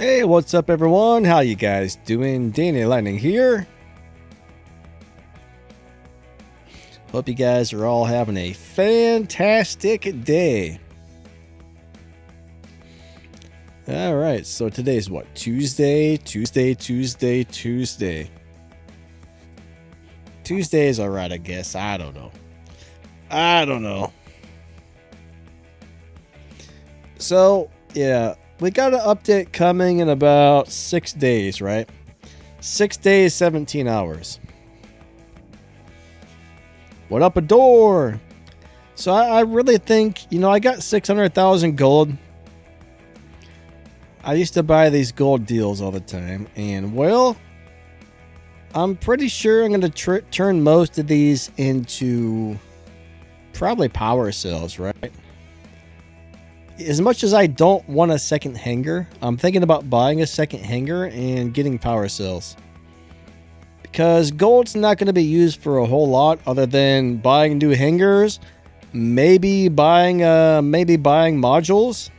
Hey, what's up everyone? How you guys doing? Danny Lightning here. Hope you guys are all having a fantastic day. Alright, so today's what? Tuesday. Tuesday is alright, I guess. I don't know. So, yeah. We got an update coming in about 6 days, right? 6 days, 17 hours. What up a door? So I really think, I got 600,000 gold. I used to buy these gold deals all the time. And, well, I'm pretty sure I'm going to turn most of these into probably power cells, right? As much as I don't want a second hanger, I'm thinking about buying a second hanger and getting power cells. Because gold's not going to be used for a whole lot other than buying new hangers, maybe buying modules,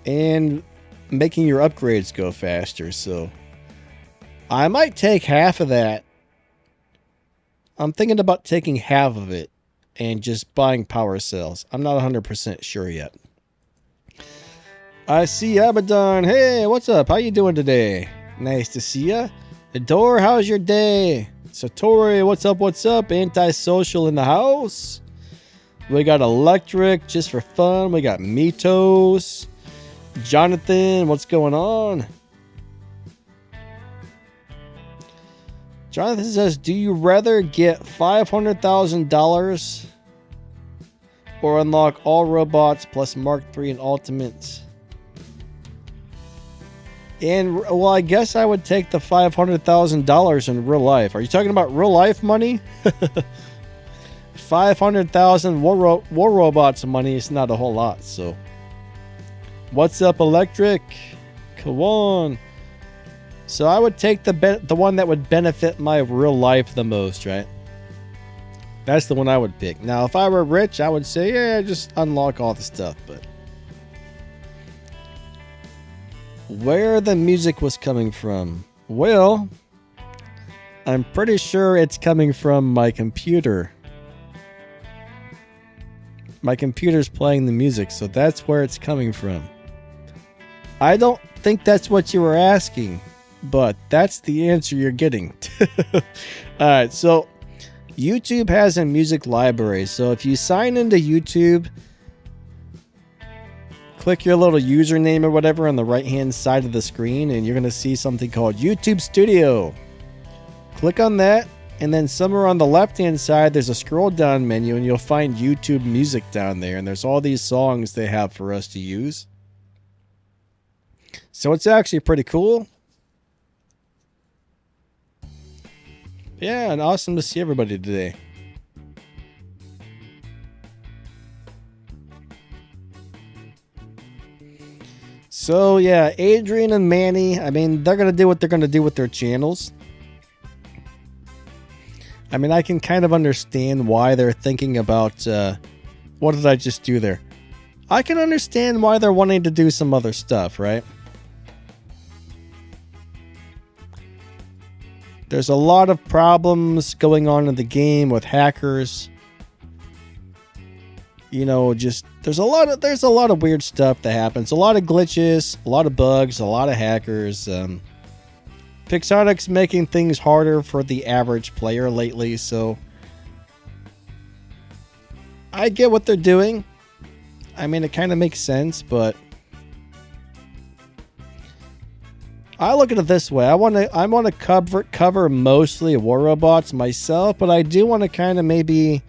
and making your upgrades go faster. So I might take half of that. I'm thinking about taking half of it and just buying power cells. I'm not 100% sure yet. I see Abaddon. Hey, what's up? How you doing today? Nice to see ya. Adore, how's your day? Satori, what's up? What's up? Antisocial in the house. We got Electric just for fun. We got Mitos. Jonathan, what's going on? Jonathan says, do you rather get $500,000 or unlock all robots plus Mark III and Ultimates? And, well, I guess I would take the $500,000 in real life. Are you talking about real life money? 500,000 war robots money is not a whole lot, so. What's up, Electric? Come on. So I would take the one that would benefit my real life the most, right? That's the one I would pick. Now, if I were rich, I would say, yeah, just unlock all the stuff. But where the music was coming from? Well, I'm pretty sure it's coming from my computer. My computer's playing the music, so that's where it's coming from. I don't think that's what you were asking, but that's the answer you're getting. Alright, so YouTube has a music library. So if you sign into YouTube, click your little username or whatever on the right hand side of the screen, and you're going to see something called YouTube Studio. Click on that, and then somewhere on the left hand side there's a scroll down menu, and you'll find YouTube Music down there, and there's all these songs they have for us to use. So it's actually pretty cool. Yeah, and awesome to see everybody today. So yeah, Adrian and Manny, I mean, they're going to do what they're going to do with their channels. I mean, I can kind of understand why they're thinking about, what did I just do there? I can understand why they're wanting to do some other stuff, right? There's a lot of problems going on in the game with hackers. Just there's a lot of weird stuff that happens. A lot of glitches, a lot of bugs, a lot of hackers. Pixonic's making things harder for the average player lately, so I get what they're doing. I mean, it kind of makes sense, but I look at it this way. I want to cover mostly war robots myself, but I do want to kind of maybe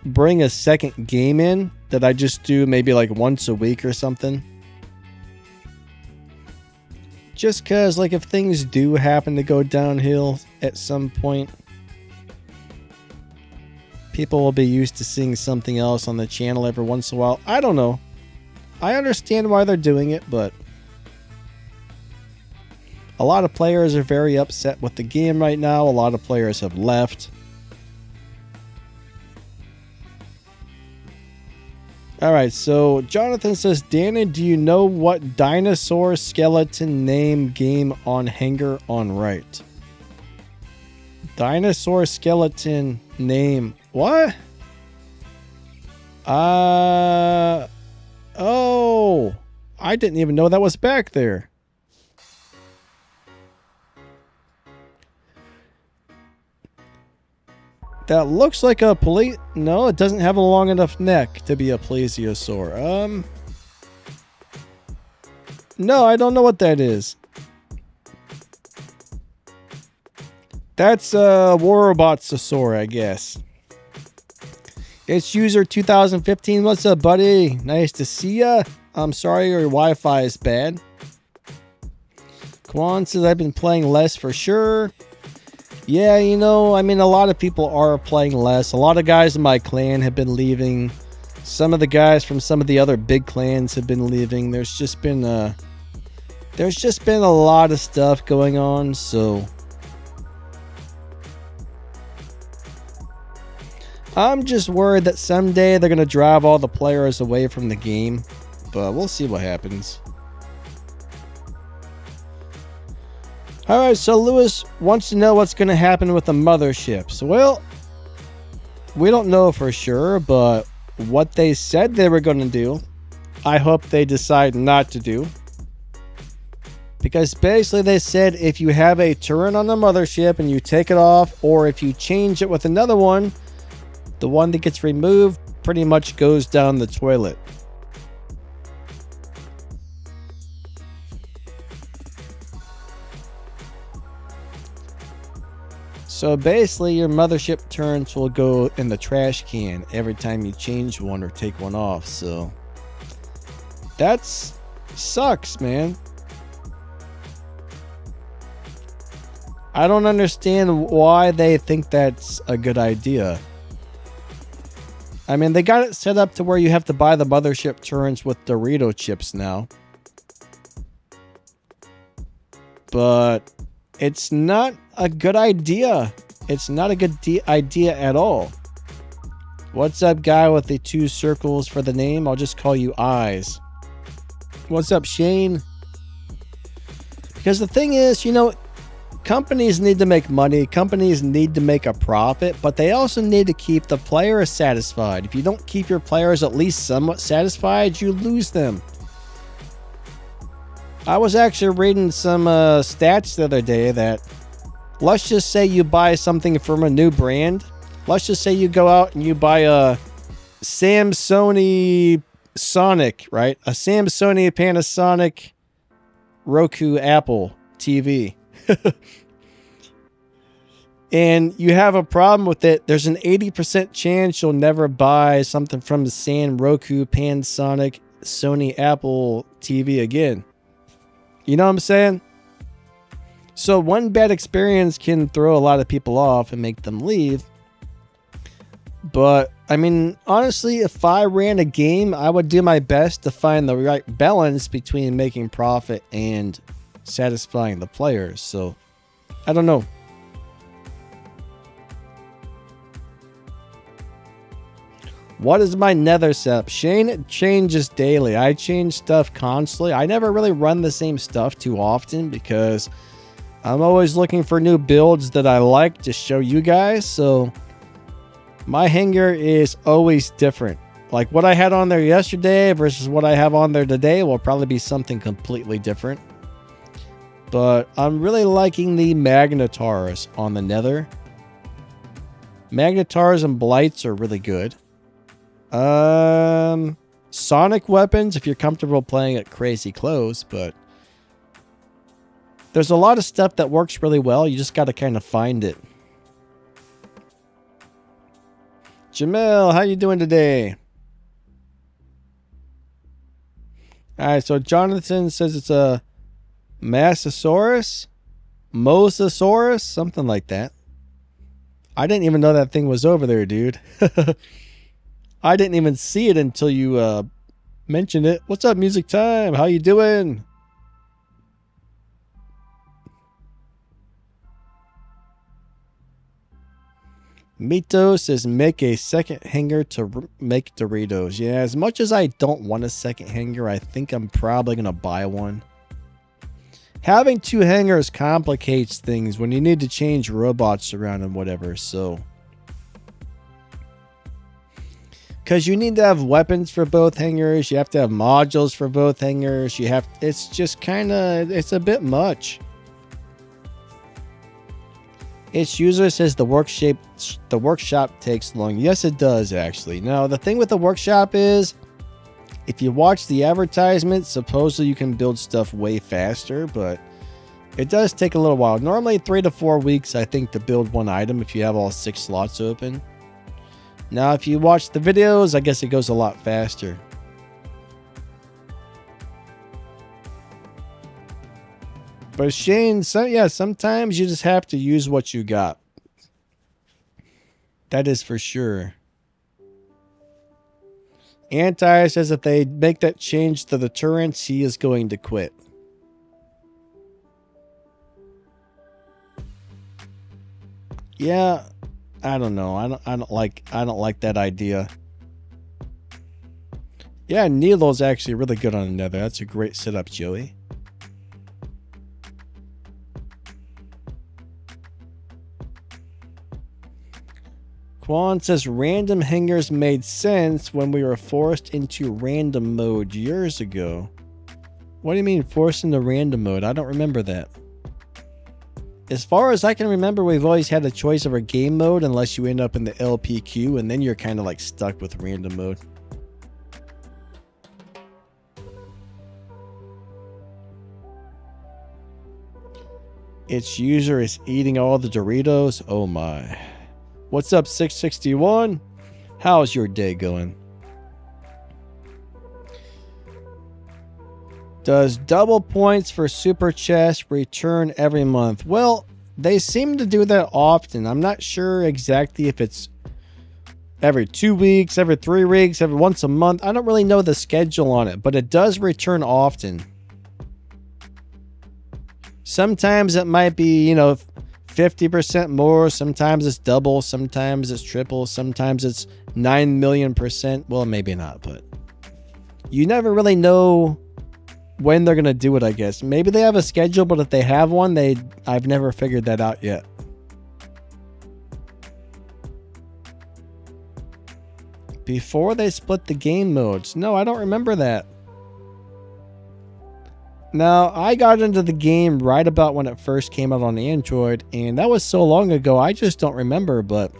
bring a second game in that I just do maybe like once a week or something. Just because, like, if things do happen to go downhill at some point, people will be used to seeing something else on the channel every once in a while. I don't know. I understand why they're doing it, but a lot of players are very upset with the game right now. A lot of players have left. All right, so Jonathan says, Danny, do you know what dinosaur skeleton name game on hanger on right? Dinosaur skeleton name. What? Oh, I didn't even know that was back there. That looks like a No, it doesn't have a long enough neck to be a plesiosaur. No, I don't know what that is. That's Warobotsasaur, I guess. It's user 2015. What's up, buddy? Nice to see ya. I'm sorry your Wi-Fi is bad. Kwan says I've been playing less for sure. Yeah, you know, I mean, a lot of people are playing less. A lot of guys in my clan have been leaving. Some of the guys from some of the other big clans have been leaving. There's just been a lot of stuff going on, so I'm just worried that someday they're going to drive all the players away from the game, but we'll see what happens. All right, so Lewis wants to know what's going to happen with the motherships. Well, we don't know for sure, but what they said they were going to do, I hope they decide not to do. Because basically they said if you have a turret on the mothership and you take it off, or if you change it with another one, the one that gets removed pretty much goes down the toilet. So basically your mothership turrets will go in the trash can every time you change one or take one off. So that sucks, man. I don't understand why they think that's a good idea. I mean, they got it set up to where you have to buy the mothership turrets with Dorito chips now. But it's not a good idea. It's not a good idea at all. What's up, guy with the 2 circles for the name? I'll just call you Eyes. What's up, Shane? Because the thing is, you know, companies need to make money. Companies need to make a profit, but they also need to keep the players satisfied. If you don't keep your players at least somewhat satisfied, you lose them. I was actually reading some stats the other day that, let's just say you buy something from a new brand. Let's just say you go out and you buy a Samsung Sonic, right? A Samsung Panasonic Roku Apple TV. And you have a problem with it. There's an 80% chance you'll never buy something from the San Roku Panasonic Sony Apple TV again. You know what I'm saying? So one bad experience can throw a lot of people off and make them leave. But, I mean, honestly, if I ran a game, I would do my best to find the right balance between making profit and satisfying the players. So, I don't know. What is my nether setup? Shane, it changes daily. I change stuff constantly. I never really run the same stuff too often because I'm always looking for new builds that I like to show you guys. So my hanger is always different. Like what I had on there yesterday versus what I have on there today will probably be something completely different. But I'm really liking the Magnetars on the nether. Magnetars and Blights are really good. Sonic weapons if you're comfortable playing at crazy close, but there's a lot of stuff that works really well. You just got to kind of find it. Jamel, how you doing today? All right, so Jonathan says it's a Mosasaurus, something like that. I didn't even know that thing was over there, dude. I didn't even see it until you mentioned it. What's up, Music Time? How you doing? Mito says make a second hanger to make Doritos. Yeah, as much as I don't want a second hanger, I think I'm probably going to buy one. Having 2 hangers complicates things when you need to change robots around and whatever, so. Because you need to have weapons for both hangers, you have to have modules for both hangers, it's just kind of, it's a bit much. Its user says the workshop takes long. Yes, it does, actually. Now, the thing with the workshop is, if you watch the advertisement, supposedly you can build stuff way faster, but it does take a little while. Normally 3 to 4 weeks, I think, to build one item if you have all 6 slots open. Now, if you watch the videos, I guess it goes a lot faster. But Shane, sometimes you just have to use what you got. That is for sure. Anti says if they make that change to the turrets, he is going to quit. Yeah, I don't know. I don't like that idea. Yeah, Nilo's actually really good on Nether. That's a great setup, Joey. Quan says random hangers made sense when we were forced into random mode years ago. What do you mean forced into random mode? I don't remember that. As far as I can remember, we've always had a choice of our game mode unless you end up in the LPQ, and then you're kind of like stuck with random mode. Its user is eating all the Doritos. Oh my. What's up, 661? How's your day going? Does double points for super chest return every month? Well, they seem to do that often. I'm not sure exactly if it's every 2 weeks, every 3 weeks, every once a month. I don't really know the schedule on it, but it does return often. Sometimes it might be, 50% more, sometimes it's double, sometimes it's triple, sometimes it's 9 million %. Well, maybe not, but you never really know when they're going to do it, I guess. Maybe they have a schedule, but if they have one, I've never figured that out yet. Before they split the game modes. No, I don't remember that. Now, I got into the game right about when it first came out on Android, and that was so long ago, I just don't remember, but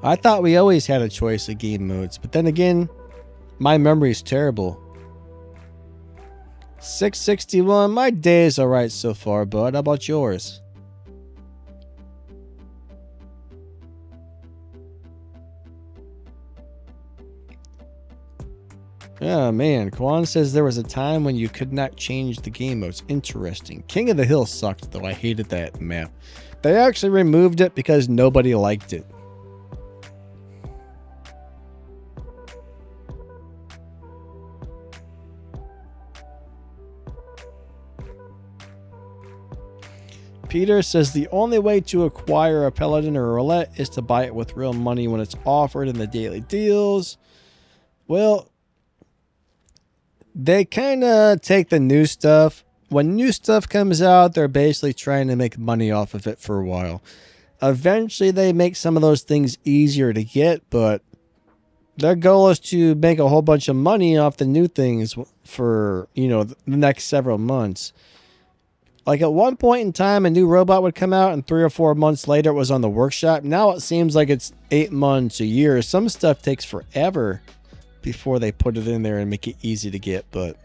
I thought we always had a choice of game modes. But then again, my memory is terrible. 661, my day is alright so far, bud. How about yours? Oh man, Kwan says there was a time when you could not change the game modes. Interesting. King of the Hill sucked though. I hated that map. They actually removed it because nobody liked it. Peter says the only way to acquire a Paladin or a Roulette is to buy it with real money when it's offered in the daily deals. Well, they kind of take the new stuff. When new stuff comes out, they're basically trying to make money off of it for a while. Eventually, they make some of those things easier to get, but their goal is to make a whole bunch of money off the new things for, the next several months. Like at one point in time, a new robot would come out, and 3 or 4 months later, it was on the workshop. Now it seems like it's 8 months, a year. Some stuff takes forever before they put it in there and make it easy to get, but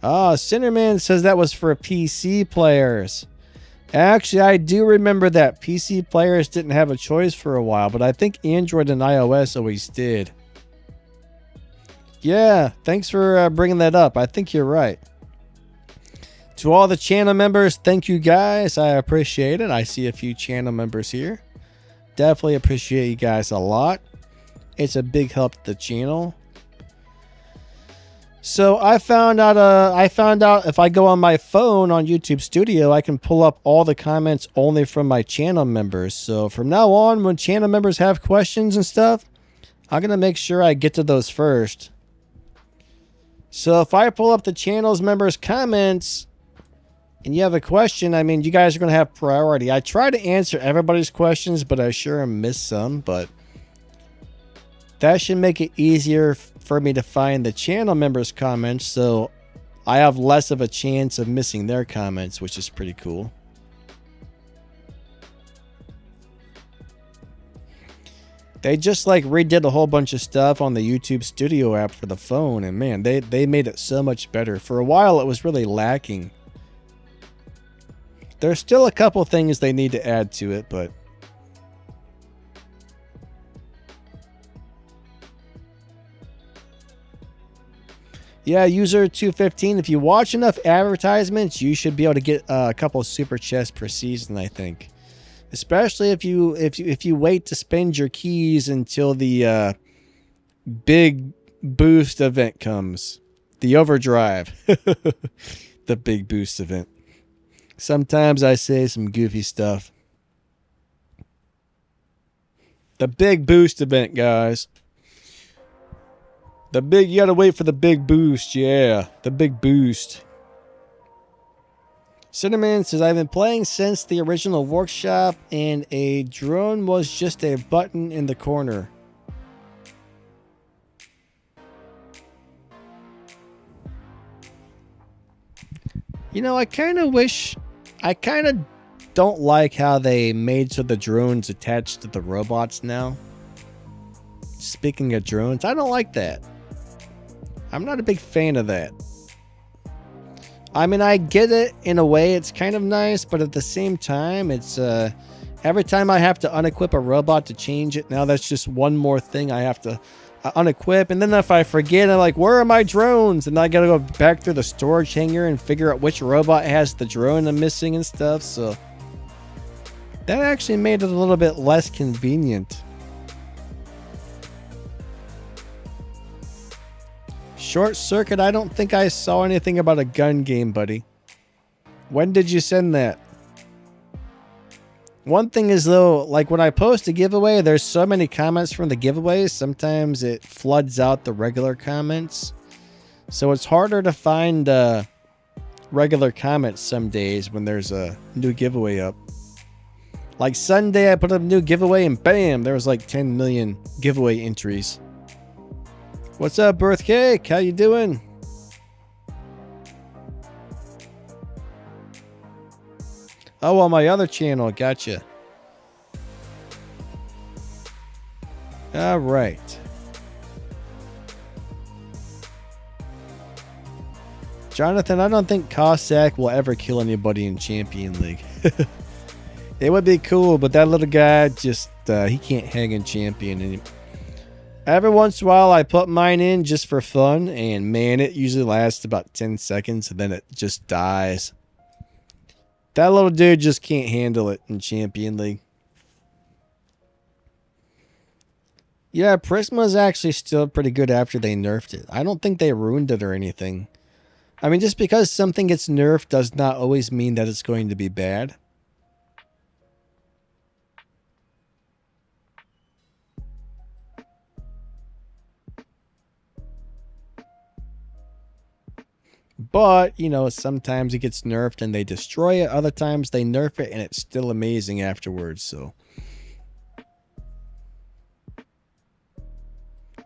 Cinderman says that was for PC players. Actually, I do remember that PC players didn't have a choice for a while, but I think Android and iOS always did. Yeah, thanks for bringing that up. I think you're right. To all the channel members, thank you guys. I appreciate it. I see a few channel members here. Definitely appreciate you guys a lot. It's a big help to the channel. So I found out if I go on my phone on YouTube Studio, I can pull up all the comments only from my channel members. So from now on, when channel members have questions and stuff, I'm going to make sure I get to those first. So if I pull up the channel's members' comments and you have a question, I mean, you guys are going to have priority. I try to answer everybody's questions, but I sure miss some. But that should make it easier for me to find the channel members' comments, so I have less of a chance of missing their comments, which is pretty cool. They just like redid a whole bunch of stuff on the YouTube Studio app for the phone, and man, they made it so much better. For a while, it was really lacking. There's still a couple things they need to add to it, but yeah, user 215. If you watch enough advertisements, you should be able to get a couple of super chests per season, I think. Especially if you wait to spend your keys until the big boost event comes, the overdrive, the big boost event. Sometimes I say some goofy stuff. The big boost event, guys. You gotta wait for the big boost, yeah. The big boost. Cinnamon says, I've been playing since the original workshop, and a drone was just a button in the corner. You know, I kind of don't like how they made so the drones attached to the robots now. Speaking of drones, I don't like that. I'm not a big fan of that. I mean, I get it in a way, it's kind of nice, but at the same time, it's every time I have to unequip a robot to change it, now that's just one more thing I have to unequip. And then if I forget, I'm like, where are my drones? And I gotta go back through the storage hangar and figure out which robot has the drone I'm missing and stuff. So that actually made it a little bit less convenient. Short Circuit, I don't think I saw anything about a gun game, buddy. When did you send that? One thing is, though, like when I post a giveaway, there's so many comments from the giveaways, sometimes it floods out the regular comments. So it's harder to find regular comments some days when there's a new giveaway up. Like Sunday, I put up a new giveaway and bam, there was like 10 million giveaway entries. What's up, Birth Cake? How you doing? Oh, on my other channel. Gotcha. All right. Jonathan, I don't think Cossack will ever kill anybody in Champion League. It would be cool, but that little guy just, he can't hang in Champion anymore. Every once in a while, I put mine in just for fun, and man, it usually lasts about 10 seconds, and then it just dies. That little dude just can't handle it in Champion League. Yeah, Prisma's actually still pretty good after they nerfed it. I don't think they ruined it or anything. I mean, just because something gets nerfed does not always mean that it's going to be bad. But, you know, sometimes it gets nerfed and they destroy it. Other times they nerf it and it's still amazing afterwards. So,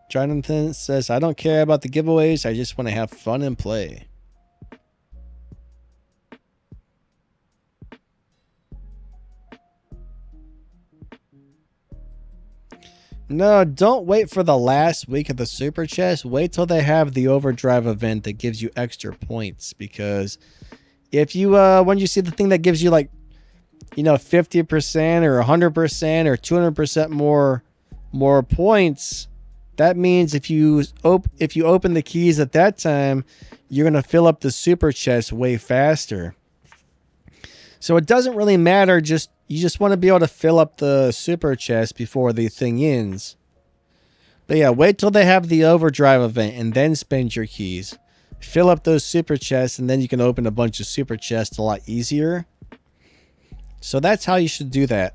Jonathan says, I don't care about the giveaways. I just want to have fun and play. No, don't wait for the last week of the super chest. Wait till they have the overdrive event that gives you extra points. Because if you, when you see the thing that gives you like, you know, 50% or 100% or 200% more points, that means if you open the keys at that time, you're going to fill up the super chest way faster. So it doesn't really matter, you just want to be able to fill up the super chest before the thing ends. But yeah, wait till they have the overdrive event and then spend your keys. fill up those super chests, and then you can open a bunch of super chests a lot easier. So that's how you should do that.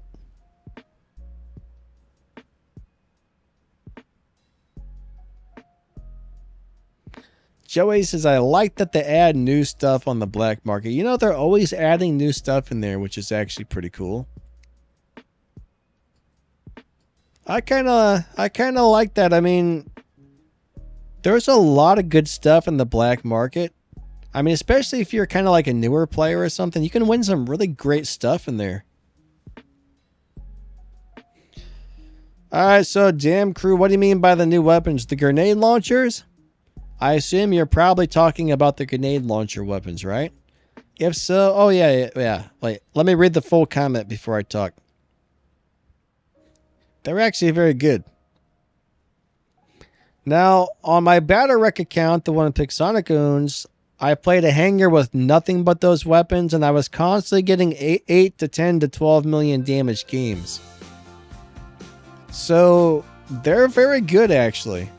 Joey says, I like that they add new stuff on the black market. You know, they're always adding new stuff in there, which is actually pretty cool. I kind of like that. I mean, there's a lot of good stuff in the black market. I mean, especially if you're kind of like a newer player or something, you can win some really great stuff in there. All right, so Damn Crew, what do you mean by the new weapons? The grenade launchers? I assume you're probably talking about the grenade launcher weapons, right? If so, oh yeah. Wait, let me read the full comment before I talk. They're actually very good. Now, on my Battle Wreck account, the one in Pixonic owns, I played a hangar with nothing but those weapons, and I was constantly getting 8 to 10 to 12 million damage games. So, they're very good, actually.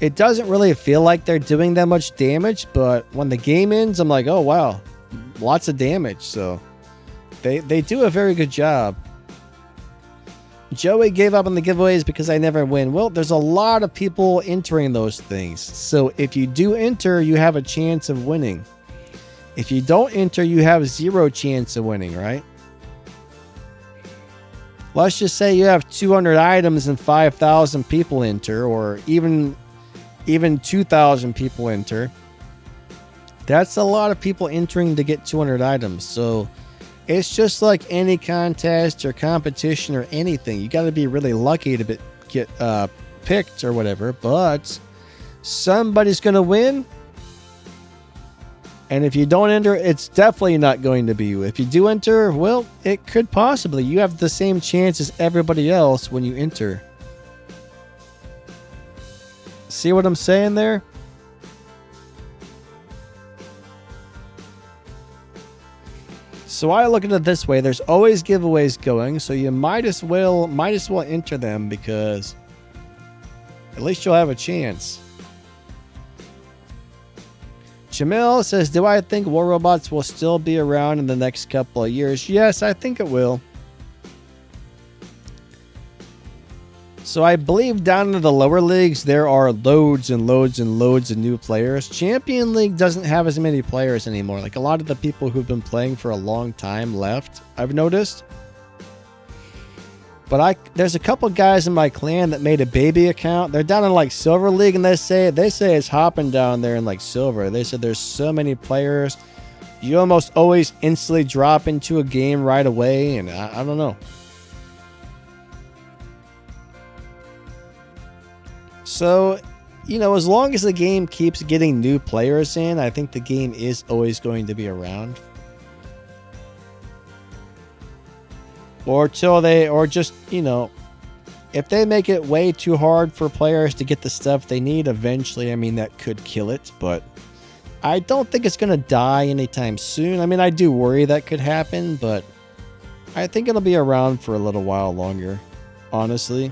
It doesn't really feel like they're doing that much damage, but when the game ends, I'm like, oh, wow, lots of damage. So, they do a very good job. Joey gave up on the giveaways because I never win. Well, there's a lot of people entering those things. So if you do enter, you have a chance of winning. If you don't enter, you have 0 chance of winning, right? Let's just say you have 200 items and 5,000 people enter, or even 2,000 people enter. That's a lot of people entering to get 200 items. So it's just like any contest or competition or anything. You got to be really lucky to get picked or whatever. But somebody's going to win. And if you don't enter, it's definitely not going to be you. If you do enter, well, it could possibly. You have the same chance as everybody else when you enter. See what I'm saying there? So I look at it this way: there's always giveaways going, so you might as well enter them, because at least you'll have a chance. Jamil says, do I think War Robots will still be around in the next couple of years? Yes, I think it will. So I believe down in the lower leagues, there are loads and loads and loads of new players. Champion League doesn't have as many players anymore. Like, a lot of the people who've been playing for a long time left, I've noticed. But there's a couple guys in my clan that made a baby account. They're down in like Silver League, and they say it's hopping down there in like Silver. They said there's so many players. You almost always instantly drop into a game right away, and I don't know. So, you know, as long as the game keeps getting new players in, I think the game is always going to be around. Or just, you know, if they make it way too hard for players to get the stuff they need, eventually, I mean, that could kill it. But I don't think it's going to die anytime soon. I mean, I do worry that could happen, but I think it'll be around for a little while longer, honestly.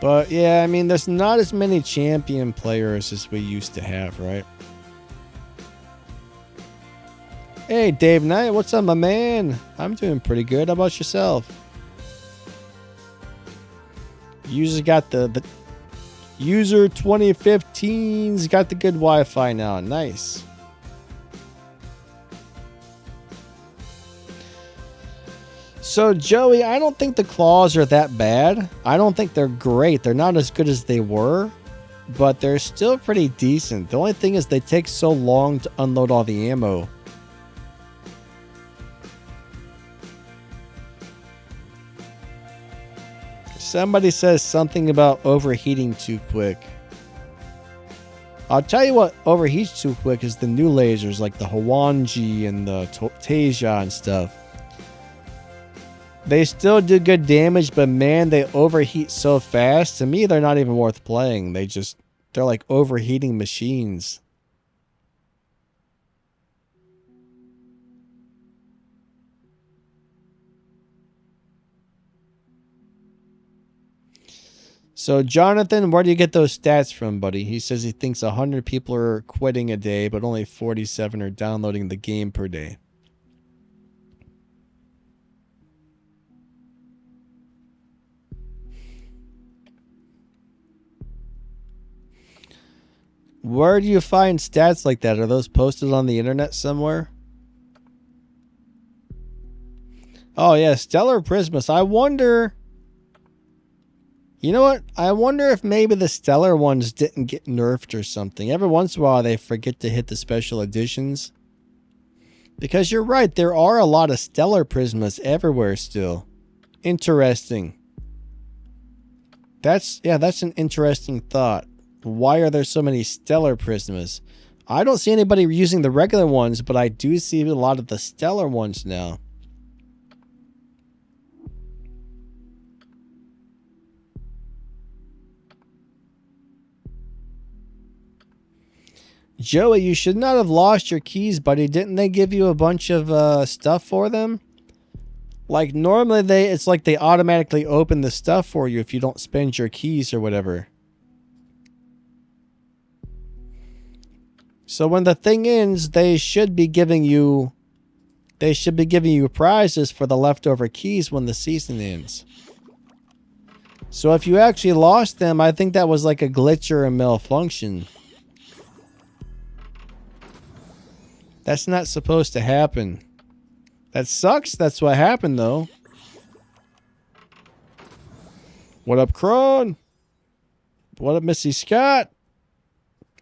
But yeah, I mean, there's not as many champion players as we used to have, right? Hey, Dave Knight, what's up, my man? I'm doing pretty good. How about yourself? User got the user 2015's got the good Wi-Fi now. Nice. So, Joey, I don't think the claws are that bad. I don't think they're great. They're not as good as they were, but they're still pretty decent. The only thing is they take so long to unload all the ammo. Somebody says something about overheating too quick. I'll tell you what overheats too quick is the new lasers, like the Hwanji and the Tasia and stuff. They still do good damage, but man, they overheat so fast. To me, they're not even worth playing. They're like overheating machines. So, Jonathan, where do you get those stats from, buddy? He says he thinks 100 people are quitting a day, but only 47 are downloading the game per day. Where do you find stats like that? Are those posted on the internet somewhere? Oh, yeah, Stellar Prismus. I wonder... You know what? I wonder if maybe the Stellar ones didn't get nerfed or something. Every once in a while, they forget to hit the special editions. Because you're right, there are a lot of Stellar Prismas everywhere still. Interesting. That's an interesting thought. Why are there so many Stellar Prismas? I don't see anybody using the regular ones, but I do see a lot of the Stellar ones now. Joey, you should not have lost your keys, buddy. Didn't they give you a bunch of stuff for them? Like, normally it's like they automatically open the stuff for you if you don't spend your keys or whatever. So when the thing ends, they should be giving you prizes for the leftover keys when the season ends. So if you actually lost them, I think that was like a glitch or a malfunction. That's not supposed to happen. That sucks. That's what happened, though. What up, Kron? What up, Missy Scott?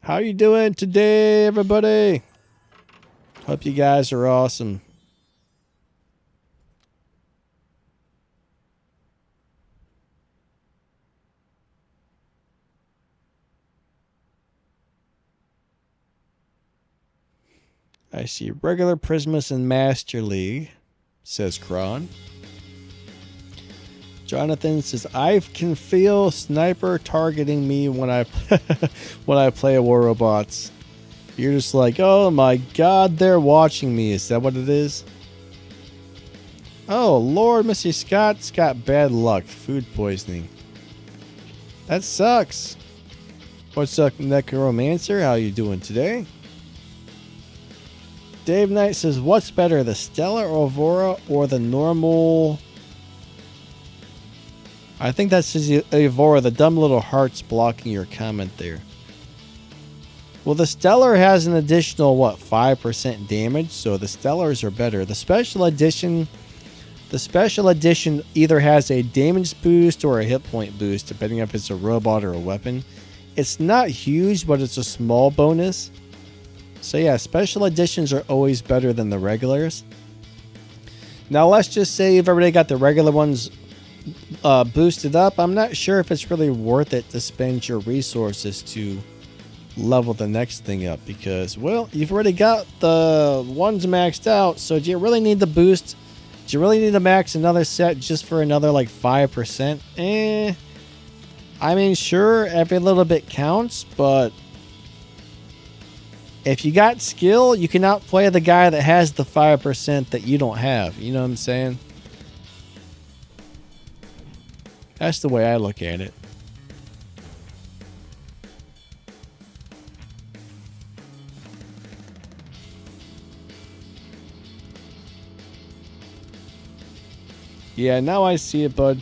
How you doing today, everybody? Hope you guys are awesome. I see regular Prismus and Master League, says Kron. Jonathan says, I can feel Sniper targeting me when I when I play War Robots. You're just like, oh my god, they're watching me. Is that what it is? Oh, Lord, Missy Scott's got bad luck. Food poisoning. That sucks. What's up, Necromancer? How you doing today? Dave Knight says, what's better, the Stellar Aurora or the normal... I think that says Aurora, the dumb little hearts blocking your comment there. Well, the Stellar has an additional, 5% damage, so the Stellars are better. The special edition either has a damage boost or a hit point boost, depending if it's a robot or a weapon. It's not huge, but it's a small bonus. So yeah, special editions are always better than the regulars. Now let's just say you've already got the regular ones boosted up. I'm not sure if it's really worth it to spend your resources to level the next thing up because, well, you've already got the ones maxed out. So do you really need the boost? Do you really need to max another set just for another like 5%? I mean, sure, every little bit counts, but if you got skill, you can outplay the guy that has the 5% that you don't have. You know what I'm saying? That's the way I look at it. Yeah, now I see it, bud.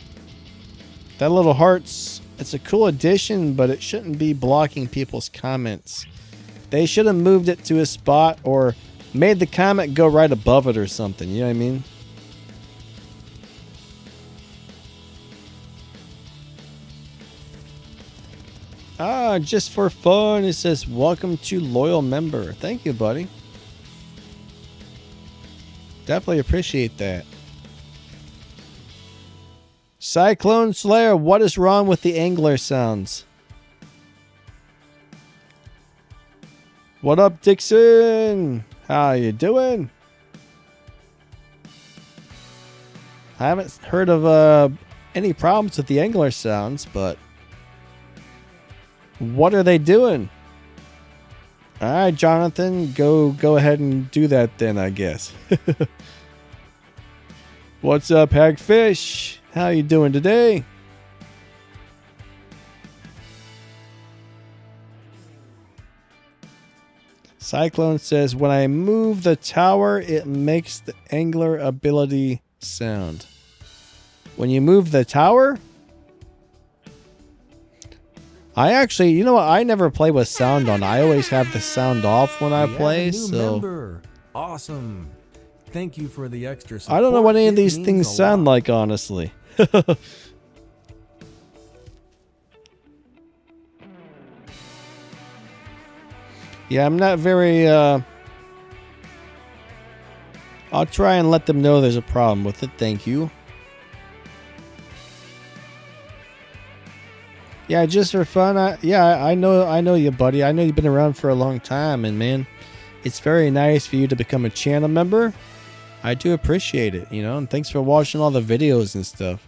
That little heart's, it's a cool addition, but it shouldn't be blocking people's comments. They should have moved it to a spot or made the comment go right above it or something. You know what I mean? Just for fun, it says, welcome to loyal member. Thank you, buddy. Definitely appreciate that. Cyclone Slayer, what is wrong with the angler sounds? What up, Dixon? How you doing? I haven't heard of any problems with the angler sounds, but what are they doing? All right, Jonathan, go ahead and do that then, I guess. What's up, Hagfish? How you doing today? Cyclone says, when I move the tower, it makes the angler ability sound. When you move the tower? I actually, you know what? I never play with sound on. I always have the sound off when I play, so... Member. Awesome. Thank you for the extra support. I don't know what any of these things sound like, honestly. Yeah, I'm not very, I'll try and let them know there's a problem with it. Thank you. Yeah, just for fun. I know you, buddy. I know you've been around for a long time, and man, it's very nice for you to become a channel member. I do appreciate it, you know, and thanks for watching all the videos and stuff.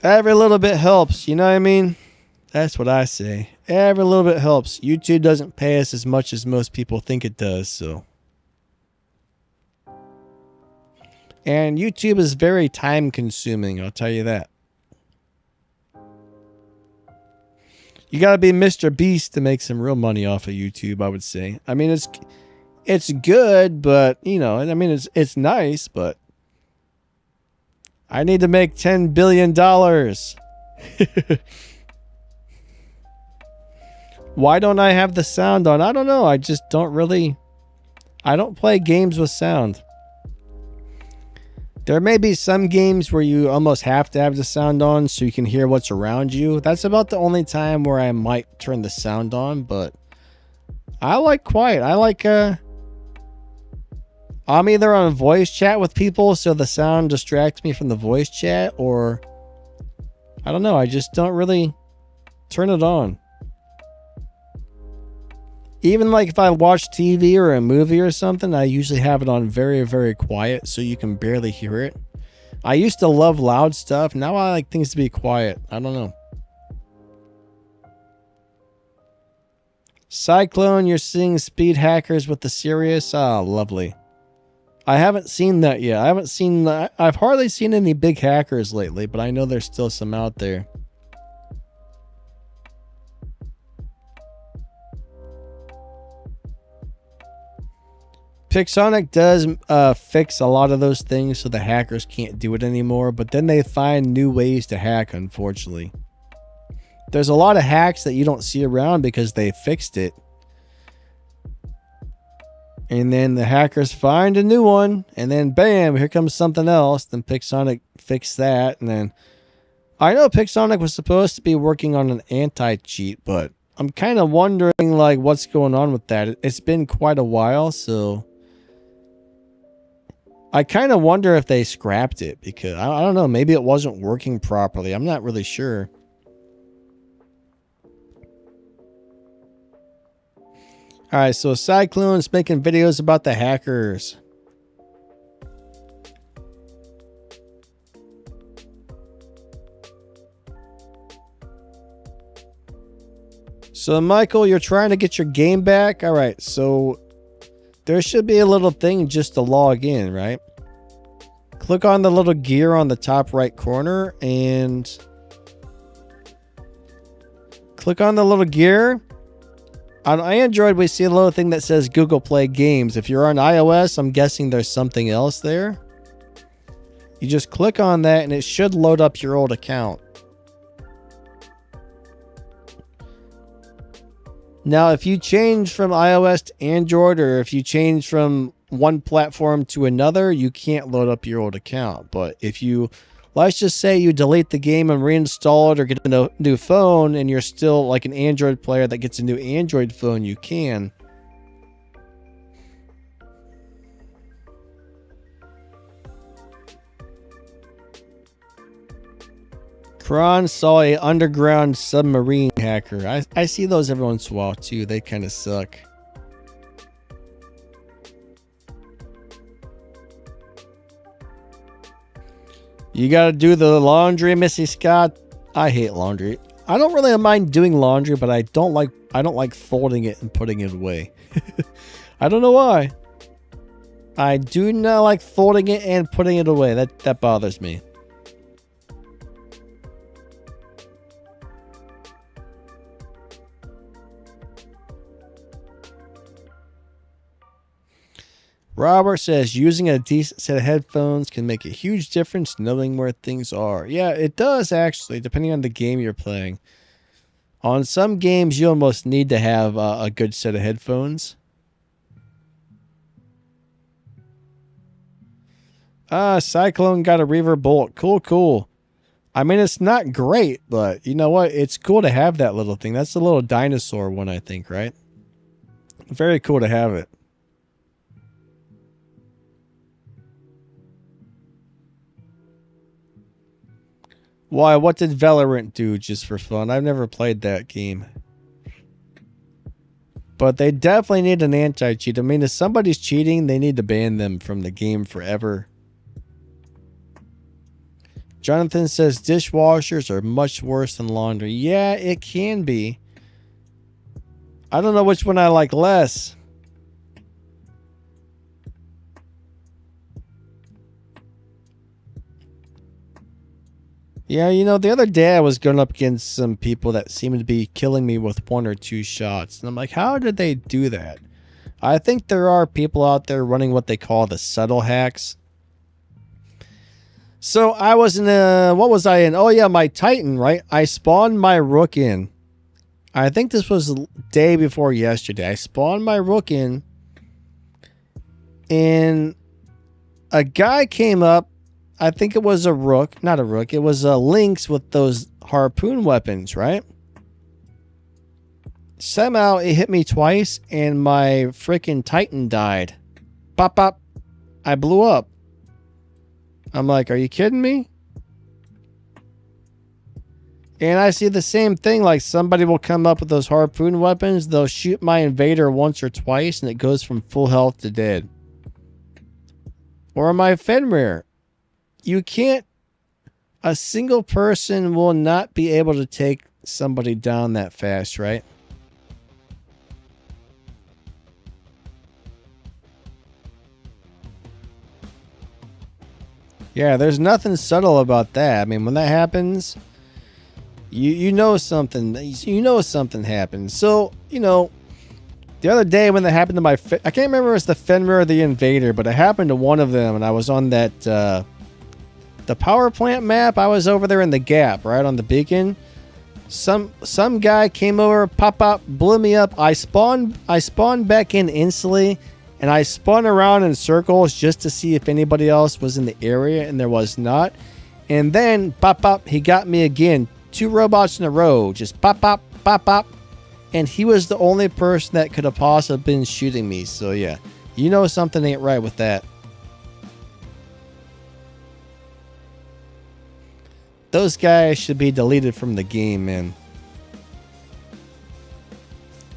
Every little bit helps, you know what I mean? That's what I say. Every little bit helps. YouTube doesn't pay us as much as most people think it does, so. And YouTube is very time consuming, I'll tell you that. You gotta be Mr. Beast to make some real money off of YouTube, I would say. I mean, it's good, but, you know, I mean, it's nice, but I need to make $10 billion. Why don't I have the sound on? I don't know. I just don't really... I don't play games with sound. There may be some games where you almost have to have the sound on so you can hear what's around you. That's about the only time where I might turn the sound on, but I like quiet. I like... I'm either on voice chat with people so the sound distracts me from the voice chat, or I don't know, I just don't really turn it on. Even like if I watch TV or a movie or something, I usually have it on very, very quiet so you can barely hear it. I used to love loud stuff. Now I like things to be quiet. I don't know. Cyclone, you're seeing speed hackers with the Sirius. Ah, lovely. I haven't seen that yet. I've hardly seen any big hackers lately, but I know there's still some out there. Pixonic does fix a lot of those things so the hackers can't do it anymore, but then they find new ways to hack, unfortunately. There's a lot of hacks that you don't see around because they fixed it. And then the hackers find a new one, and then bam, here comes something else. Then Pixonic fixed that, and then I know Pixonic was supposed to be working on an anti-cheat, but I'm kind of wondering like what's going on with that. It's been quite a while, so I kind of wonder if they scrapped it because I don't know, maybe it wasn't working properly. I'm not really sure. Alright, so Cyclone's making videos about the hackers. So Michael, you're trying to get your game back? Alright, so there should be a little thing just to log in, right? Click on the little gear on the top right corner and click on the little gear. On Android, we see a little thing that says Google Play Games. If you're on iOS, I'm guessing there's something else there. You just click on that and it should load up your old account. Now, if you change from iOS to Android, or if you change from one platform to another, you can't load up your old account. But if you, let's just say you delete the game and reinstall it or get a new phone and you're still like an Android player that gets a new Android phone, you can. Kron saw a underground submarine hacker. I see those every once in a while too. They kind of suck. You gotta do the laundry, Missy Scott. I hate laundry. I don't really mind doing laundry, but I don't like folding it and putting it away. I don't know why. I do not like folding it and putting it away. That bothers me. Robert says using a decent set of headphones can make a huge difference knowing where things are. Yeah, it does actually, depending on the game you're playing. On some games, you almost need to have a good set of headphones. Cyclone got a Reaver Bolt. Cool, cool. I mean, it's not great, but you know what? It's cool to have that little thing. That's the little dinosaur one, I think, right? Very cool to have it. Why? What did Valorant do just for fun? I've never played that game. But they definitely need an anti-cheat. I mean, if somebody's cheating, they need to ban them from the game forever. Jonathan says dishwashers are much worse than laundry. Yeah, it can be. I don't know which one I like less. Yeah, you know, the other day I was going up against some people that seemed to be killing me with 1 or 2 shots. And I'm like, how did they do that? I think there are people out there running what they call the subtle hacks. So I was in what was I in? Oh yeah, my Titan, right? I spawned my Rook in. I think this was the day before yesterday. I spawned my Rook in. And a guy came up. I think it was a Rook. Not a Rook. It was a Lynx with those harpoon weapons, right? Somehow it hit me twice and my freaking Titan died. Pop, pop. I blew up. I'm like, are you kidding me? And I see the same thing. Like somebody will come up with those harpoon weapons. They'll shoot my invader once or twice and it goes from full health to dead. Or my Fenrir. You can't, a single person will not be able to take somebody down that fast, right? Yeah, there's nothing subtle about that. I mean, when that happens, you know something happened. So, you know, the other day when that happened to my, I can't remember if it was the Fenrir or the Invader, but it happened to one of them, and I was on that, the power plant map. I was over there in the gap, right on the beacon. Some guy came over, pop, blew me up. I spawned back in instantly, and I spun around in circles just to see if anybody else was in the area, and there was not. And then pop, he got me again. 2 robots in a row, just pop, and he was the only person that could have possibly been shooting me. So yeah, you know something ain't right with that. Those guys should be deleted from the game, man.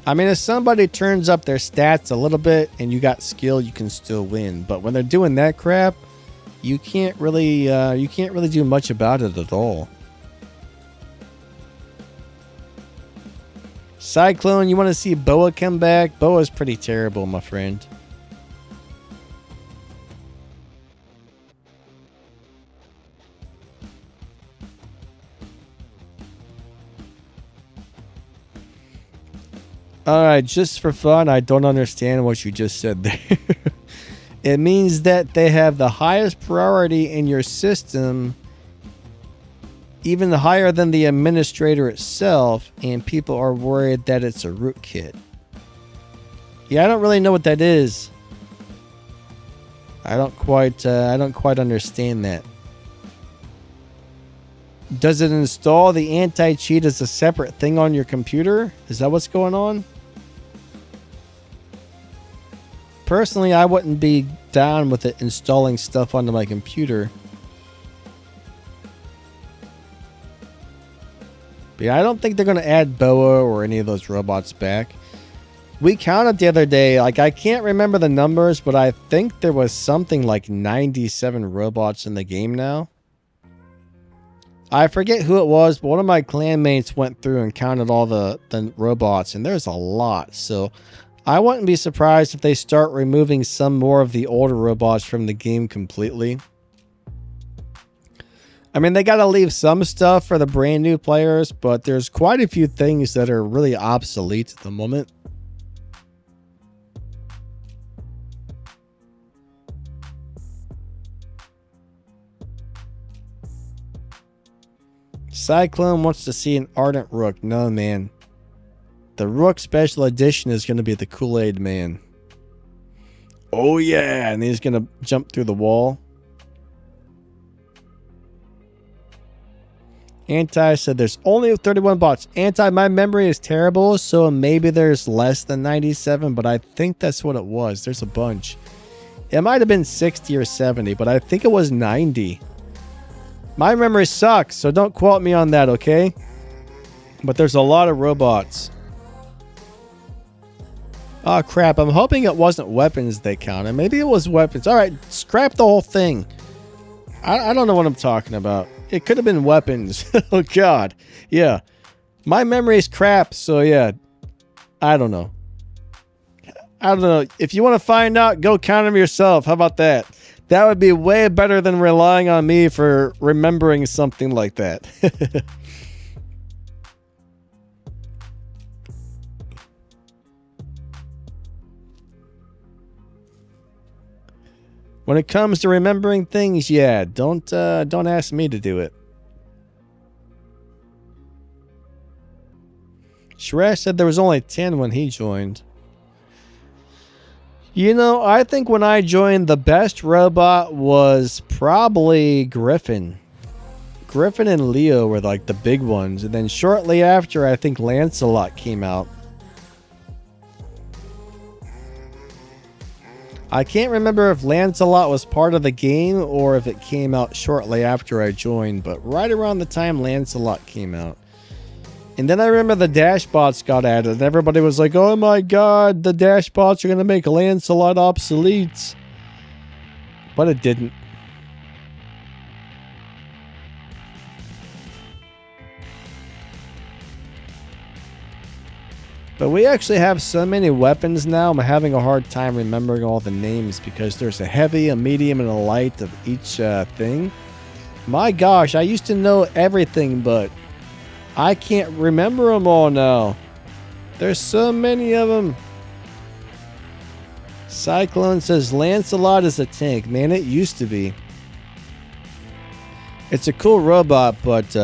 I mean, if somebody turns up their stats a little bit and you got skill, you can still win. But when they're doing that crap, you can't really do much about it at all. Cyclone, you want to see Boa come back? Boa's pretty terrible, my friend. Alright, just for fun, I don't understand what you just said there. It means that they have the highest priority in your system, even higher than the administrator itself, and people are worried that it's a rootkit. Yeah, I don't really know what that is. I don't quite understand that. Does it install the anti-cheat as a separate thing on your computer? Is that what's going on? Personally, I wouldn't be down with it installing stuff onto my computer. But yeah, I don't think they're going to add Boa or any of those robots back. We counted the other day, like I can't remember the numbers, but I think there was something like 97 robots in the game now. I forget who it was, but one of my clanmates went through and counted all the robots, and there's a lot. So I wouldn't be surprised if they start removing some more of the older robots from the game completely. I mean, they got to leave some stuff for the brand new players, but there's quite a few things that are really obsolete at the moment. Cyclone wants to see an ardent rook. No, man. The Rook Special Edition is going to be the Kool-Aid Man. Oh, yeah. And he's going to jump through the wall. Anti said there's only 31 bots. Anti, my memory is terrible, so maybe there's less than 97, but I think that's what it was. There's a bunch. It might have been 60 or 70, but I think it was 90. My memory sucks, so don't quote me on that, okay? But there's a lot of robots. Oh, crap. I'm hoping it wasn't weapons they counted. Maybe it was weapons. All right, scrap the whole thing. I don't know what I'm talking about. It could have been weapons. Oh, God. Yeah. My memory is crap, so yeah. I don't know. If you want to find out, go count them yourself. How about that? That would be way better than relying on me for remembering something like that. When it comes to remembering things, yeah, don't ask me to do it. Shresh said there was only 10 when he joined. You know, I think when I joined, the best robot was probably Griffin. Griffin and Leo were like the big ones. And then shortly after, I think Lancelot came out. I can't remember if Lancelot was part of the game or if it came out shortly after I joined, but right around the time Lancelot came out. And then I remember the Dashbots got added, and everybody was like, oh my god, the Dashbots are going to make Lancelot obsolete. But it didn't. But we actually have so many weapons now, I'm having a hard time remembering all the names because there's a heavy, a medium, and a light of each thing. My gosh, I used to know everything, but I can't remember them all now. There's so many of them. Cyclone says Lancelot is a tank. Man, it used to be. It's a cool robot, but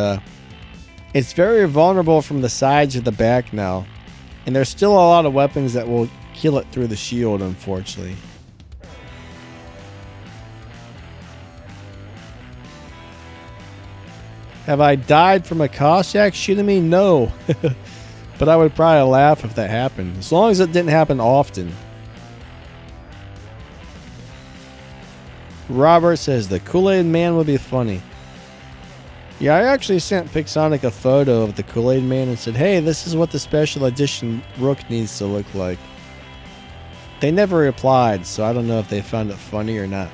it's very vulnerable from the sides or the back now. And there's still a lot of weapons that will kill it through the shield, unfortunately. Have I died from a Cossack shooting me? No. But I would probably laugh if that happened. As long as it didn't happen often. Robert says the Kool-Aid Man would be funny. Yeah, I actually sent Pixonic a photo of the Kool-Aid Man and said, hey, this is what the special edition Rook needs to look like. They never replied, so I don't know if they found it funny or not.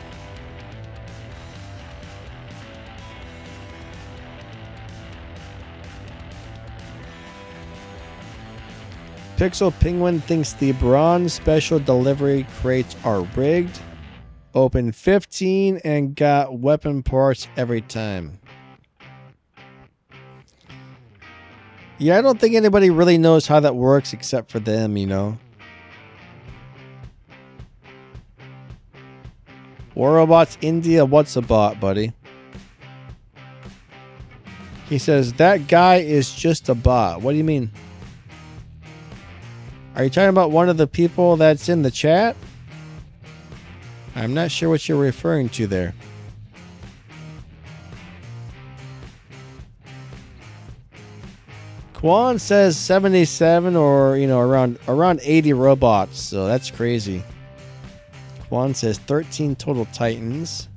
Pixel Penguin thinks the bronze special delivery crates are rigged. Opened 15 and got weapon parts every time. Yeah, I don't think anybody really knows how that works except for them, you know. War Robots India, what's a bot, buddy? He says, that guy is just a bot. What do you mean? Are you talking about one of the people that's in the chat? I'm not sure what you're referring to there. Quan says 77 or, you know, around 80 robots, so that's crazy. Quan says 13 total Titans.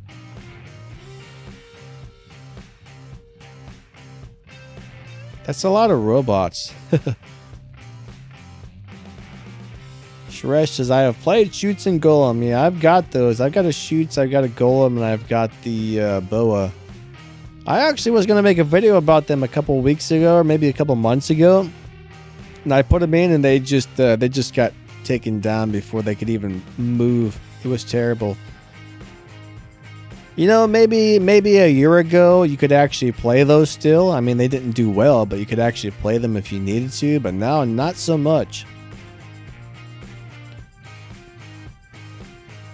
That's a lot of robots. Shresh says, I have played Shoots and Golem. Yeah, I've got those. I've got a Shoots, I've got a Golem, and I've got the Boa. I actually was going to make a video about them a couple weeks ago, or maybe a couple months ago. And I put them in, and they just got taken down before they could even move. It was terrible. You know, maybe a year ago, you could actually play those still. I mean, they didn't do well, but you could actually play them if you needed to. But now, not so much.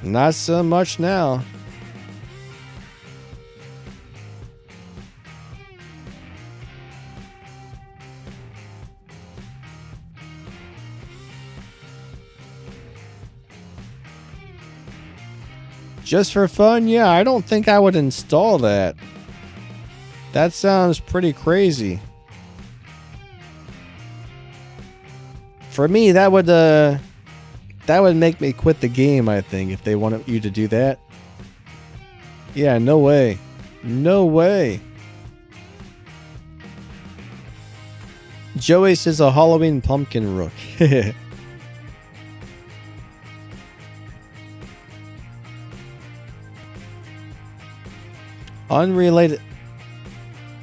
Not so much now. Just for fun? Yeah, I don't think I would install that. That sounds pretty crazy. For me, that would make me quit the game, I think, if they wanted you to do that. Yeah, no way. No way. Joey says a Halloween pumpkin rook. Unrelated.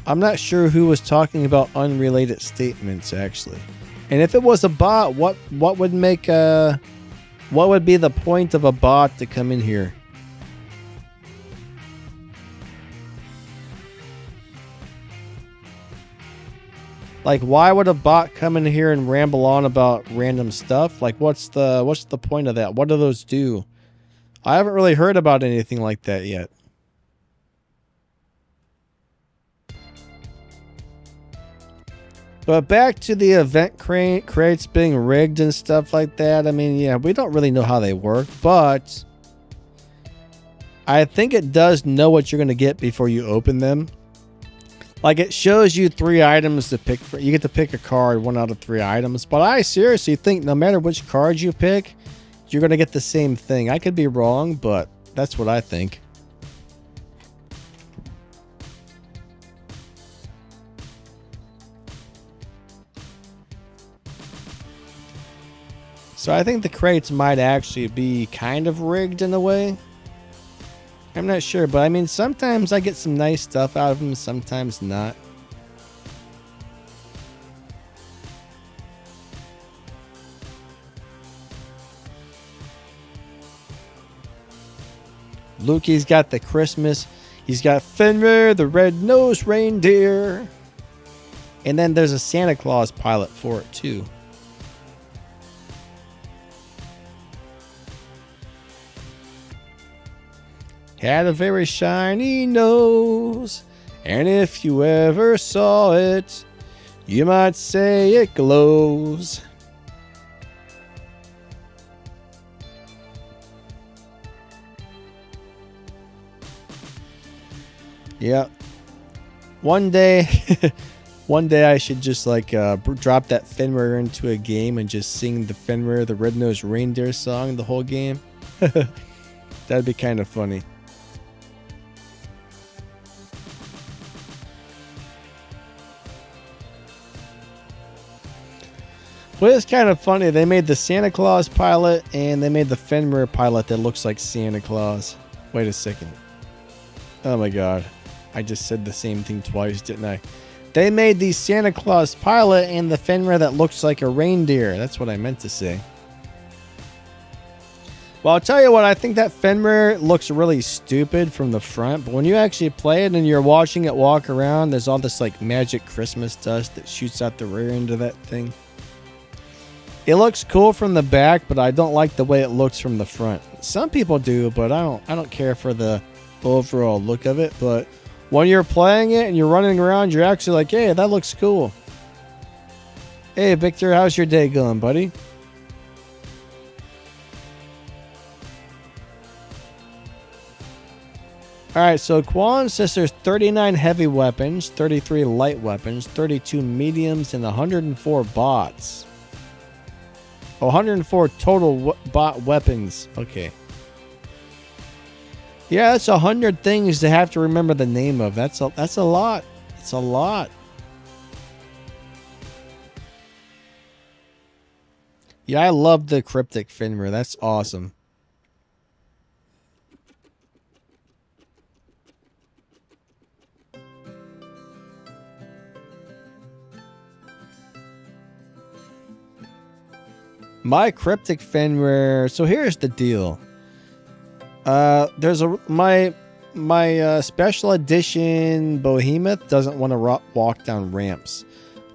I'm not sure who was talking about unrelated statements, actually. And if it was a bot, what would make what would be the point of a bot to come in here? Like, why would a bot come in here and ramble on about random stuff? Like, what's the point of that? What do those do? I haven't really heard about anything like that yet. But back to the event crates being rigged and stuff like that. I mean, yeah, we don't really know how they work, but I think it does know what you're going to get before you open them. Like, it shows you 3 items to pick. You get to pick a card, 1 out of 3 items. But I seriously think no matter which card you pick, you're going to get the same thing. I could be wrong, but that's what I think. So I think the crates might actually be kind of rigged in a way. I'm not sure, but I mean, sometimes I get some nice stuff out of them, sometimes not. Lukey's got the Christmas. He's got Fenrir, the red-nosed reindeer. And then there's a Santa Claus pilot for it, too. Had a very shiny nose, and if you ever saw it, you might say it glows. Yeah. One day I should just like drop that Fenrir into a game and just sing the Fenrir, the red-nosed reindeer song the whole game. That'd be kind of funny. Well, it's kind of funny. They made the Santa Claus pilot and they made the Fenrir pilot that looks like Santa Claus. Wait a second. Oh my god. I just said the same thing twice, didn't I? They made the Santa Claus pilot and the Fenrir that looks like a reindeer. That's what I meant to say. Well, I'll tell you what. I think that Fenrir looks really stupid from the front. But when you actually play it and you're watching it walk around, there's all this like magic Christmas dust that shoots out the rear end of that thing. It looks cool from the back, but I don't like the way it looks from the front. Some people do, but I don't care for the overall look of it. But when you're playing it and you're running around, you're actually like, hey, that looks cool. Hey, Victor, how's your day going, buddy? Alright, so Quan says there's 39 heavy weapons, 33 light weapons, 32 mediums, and 104 bots. 104 total bot weapons. Okay. Yeah, that's 100 things to have to remember the name of. That's a lot. It's a lot. Yeah, I love the cryptic Fenrir. That's awesome. My cryptic Fenrir. So here's the deal. There's my special edition Behemoth doesn't want to walk down ramps.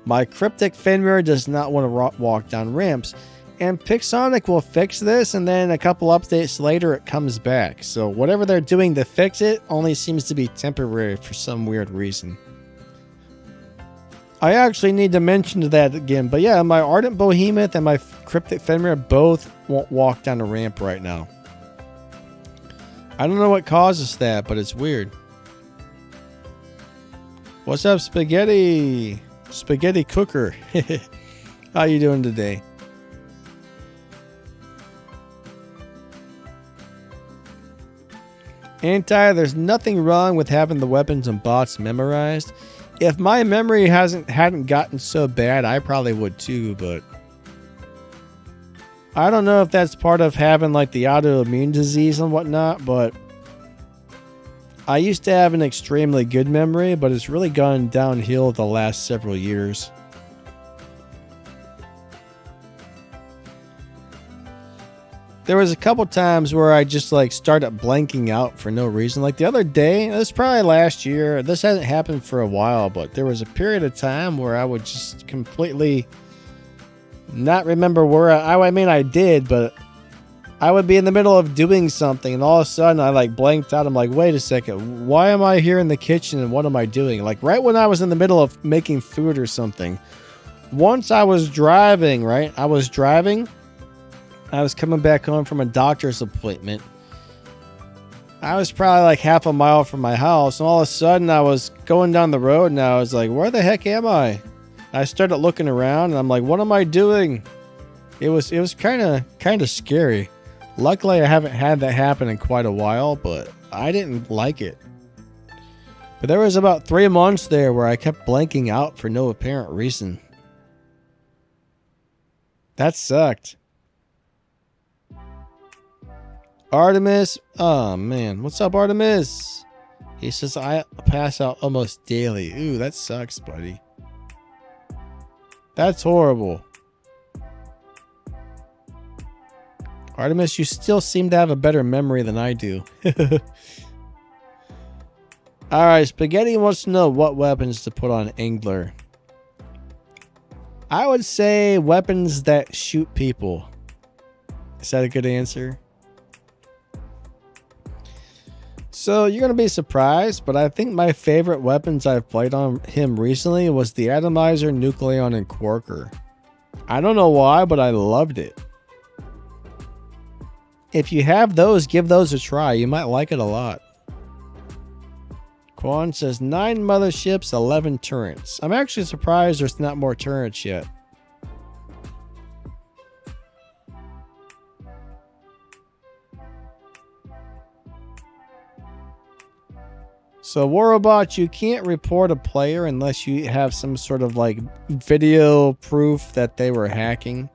My cryptic Fenrir does not want to walk down ramps, and Pixonic will fix this, and then a couple updates later it comes back. So whatever they're doing to fix it only seems to be temporary for some weird reason. I actually need to mention that again, but yeah, my Ardent Behemoth and my Cryptic Fenrir both won't walk down a ramp right now. I don't know what causes that, but it's weird. What's up, Spaghetti? Spaghetti Cooker. How you doing today? Anti, there's nothing wrong with having the weapons and bots memorized. If my memory hadn't gotten so bad, I probably would too, but I don't know if that's part of having like the autoimmune disease and whatnot, but I used to have an extremely good memory, but it's really gone downhill the last several years. There was a couple times where I just like started blanking out for no reason. Like the other day, this was probably last year. This hasn't happened for a while, but there was a period of time where I would just completely not remember where I mean, I did, but I would be in the middle of doing something and all of a sudden I like blanked out. I'm like, wait a second, why am I here in the kitchen and what am I doing? Like right when I was in the middle of making food or something. Once I was driving, right? I was coming back home from a doctor's appointment. I was probably like half a mile from my house, and all of a sudden I was going down the road and I was like, where the heck am I? I started looking around and I'm like, what am I doing? It was kind of scary. Luckily I haven't had that happen in quite a while, but I didn't like it. But there was about 3 months there where I kept blanking out for no apparent reason. That sucked. Artemis, oh man, what's up, Artemis? He says I pass out almost daily. Ooh, that sucks, buddy. That's horrible. Artemis, you still seem to have a better memory than I do. Alright, Spaghetti wants to know what weapons to put on Angler. I would say weapons that shoot people. Is that a good answer? So you're going to be surprised, but I think my favorite weapons I've played on him recently was the Atomizer, Nucleon, and Quarker. I don't know why, but I loved it. If you have those, give those a try. You might like it a lot. Quan says 9 motherships, 11 turrets. I'm actually surprised there's not more turrets yet. So Warrobot, you can't report a player unless you have some sort of like video proof that they were hacking.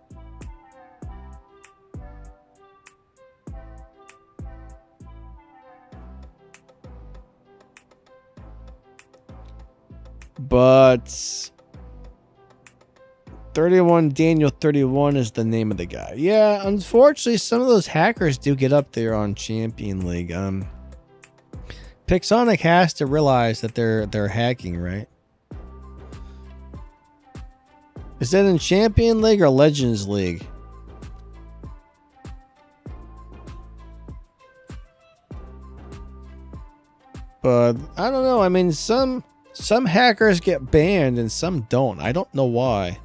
But 31 Daniel 31 is the name of the guy. Yeah, unfortunately, some of those hackers do get up there on Champion League. Pixonic has to realize that they're hacking, right? Is that in Champion League or Legends League? But I don't know. I mean, some hackers get banned and some don't. I don't know why.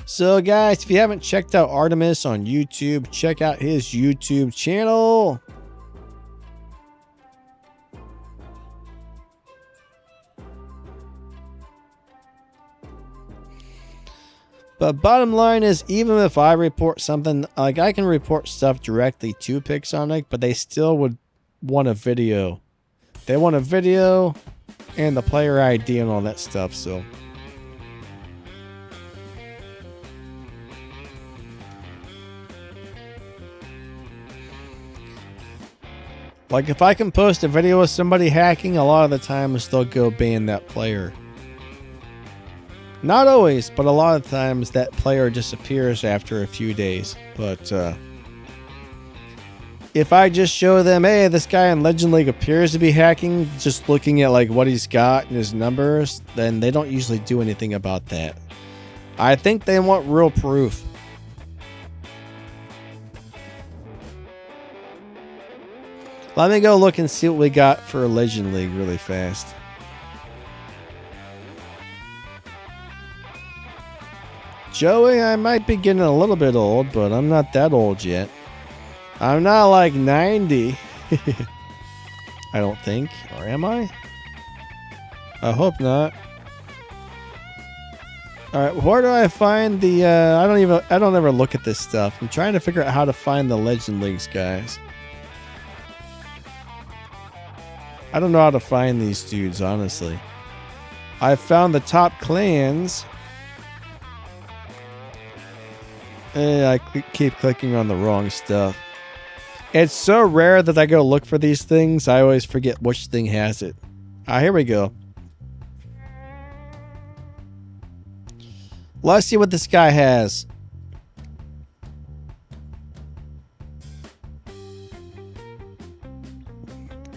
So guys, if you haven't checked out Artemis on YouTube, check out his YouTube channel. But bottom line is, even if I report something, like I can report stuff directly to Pixonic, but they still would want a video. They want a video and the player ID and all that stuff, so. Like if I can post a video of somebody hacking, a lot of the times they'll go ban that player. Not always, but a lot of times that player disappears after a few days. But if I just show them, hey, this guy in Legend League appears to be hacking, just looking at like what he's got and his numbers, then they don't usually do anything about that. I think they want real proof. Let me go look and see what we got for Legend League really fast. Joey, I might be getting a little bit old, but I'm not that old yet. I'm not like 90. I don't think. Or am I? I hope not. Alright, where do I find the I don't ever look at this stuff. I'm trying to figure out how to find the Legend Leagues, guys. I don't know how to find these dudes, honestly. I found the top clans. I keep clicking on the wrong stuff. It's so rare that I go look for these things, I always forget which thing has it. Ah, here we go. Let's see what this guy has.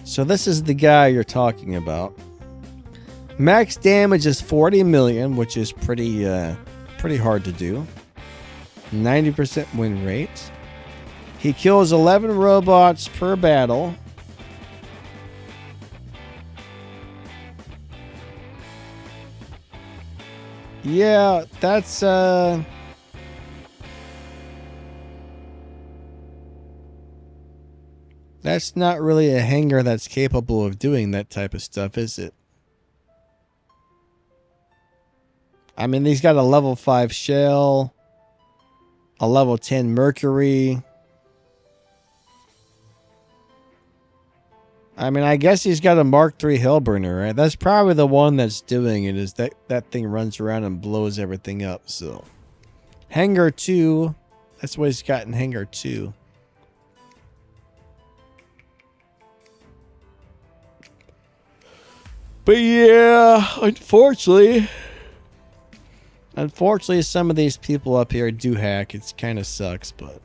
So this is the guy you're talking about. Max damage is 40 million, which is pretty hard to do. 90% win rate. He kills 11 robots per battle. Yeah, that's not really a hanger that's capable of doing that type of stuff, is it? I mean, he's got a level 5 shell, a level 10 Mercury. I mean, I guess he's got a Mark III Hellburner, right? That's probably the one that's doing it, is that thing runs around and blows everything up, so. Hangar 2. That's what he's got in Hangar 2. But yeah, unfortunately, some of these people up here do hack. It kind of sucks, but.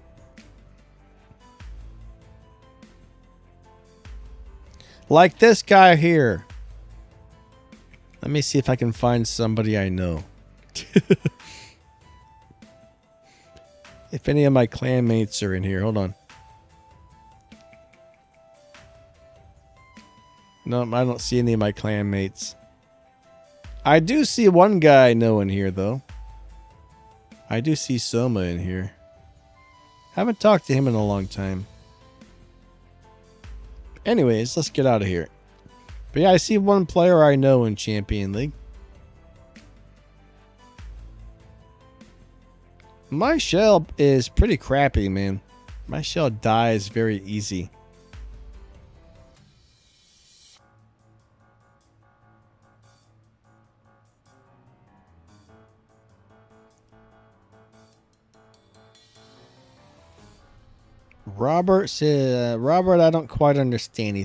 Like this guy here. Let me see if I can find somebody I know. If any of my clanmates are in here. Hold on. No, I don't see any of my clanmates. I do see one guy I know in here, though. I do see Soma in here. Haven't talked to him in a long time. Anyways, let's get out of here. But yeah, I see one player I know in Champion League. My shell is pretty crappy, man. My shell dies very easy. Robert says, Robert, I don't quite understand.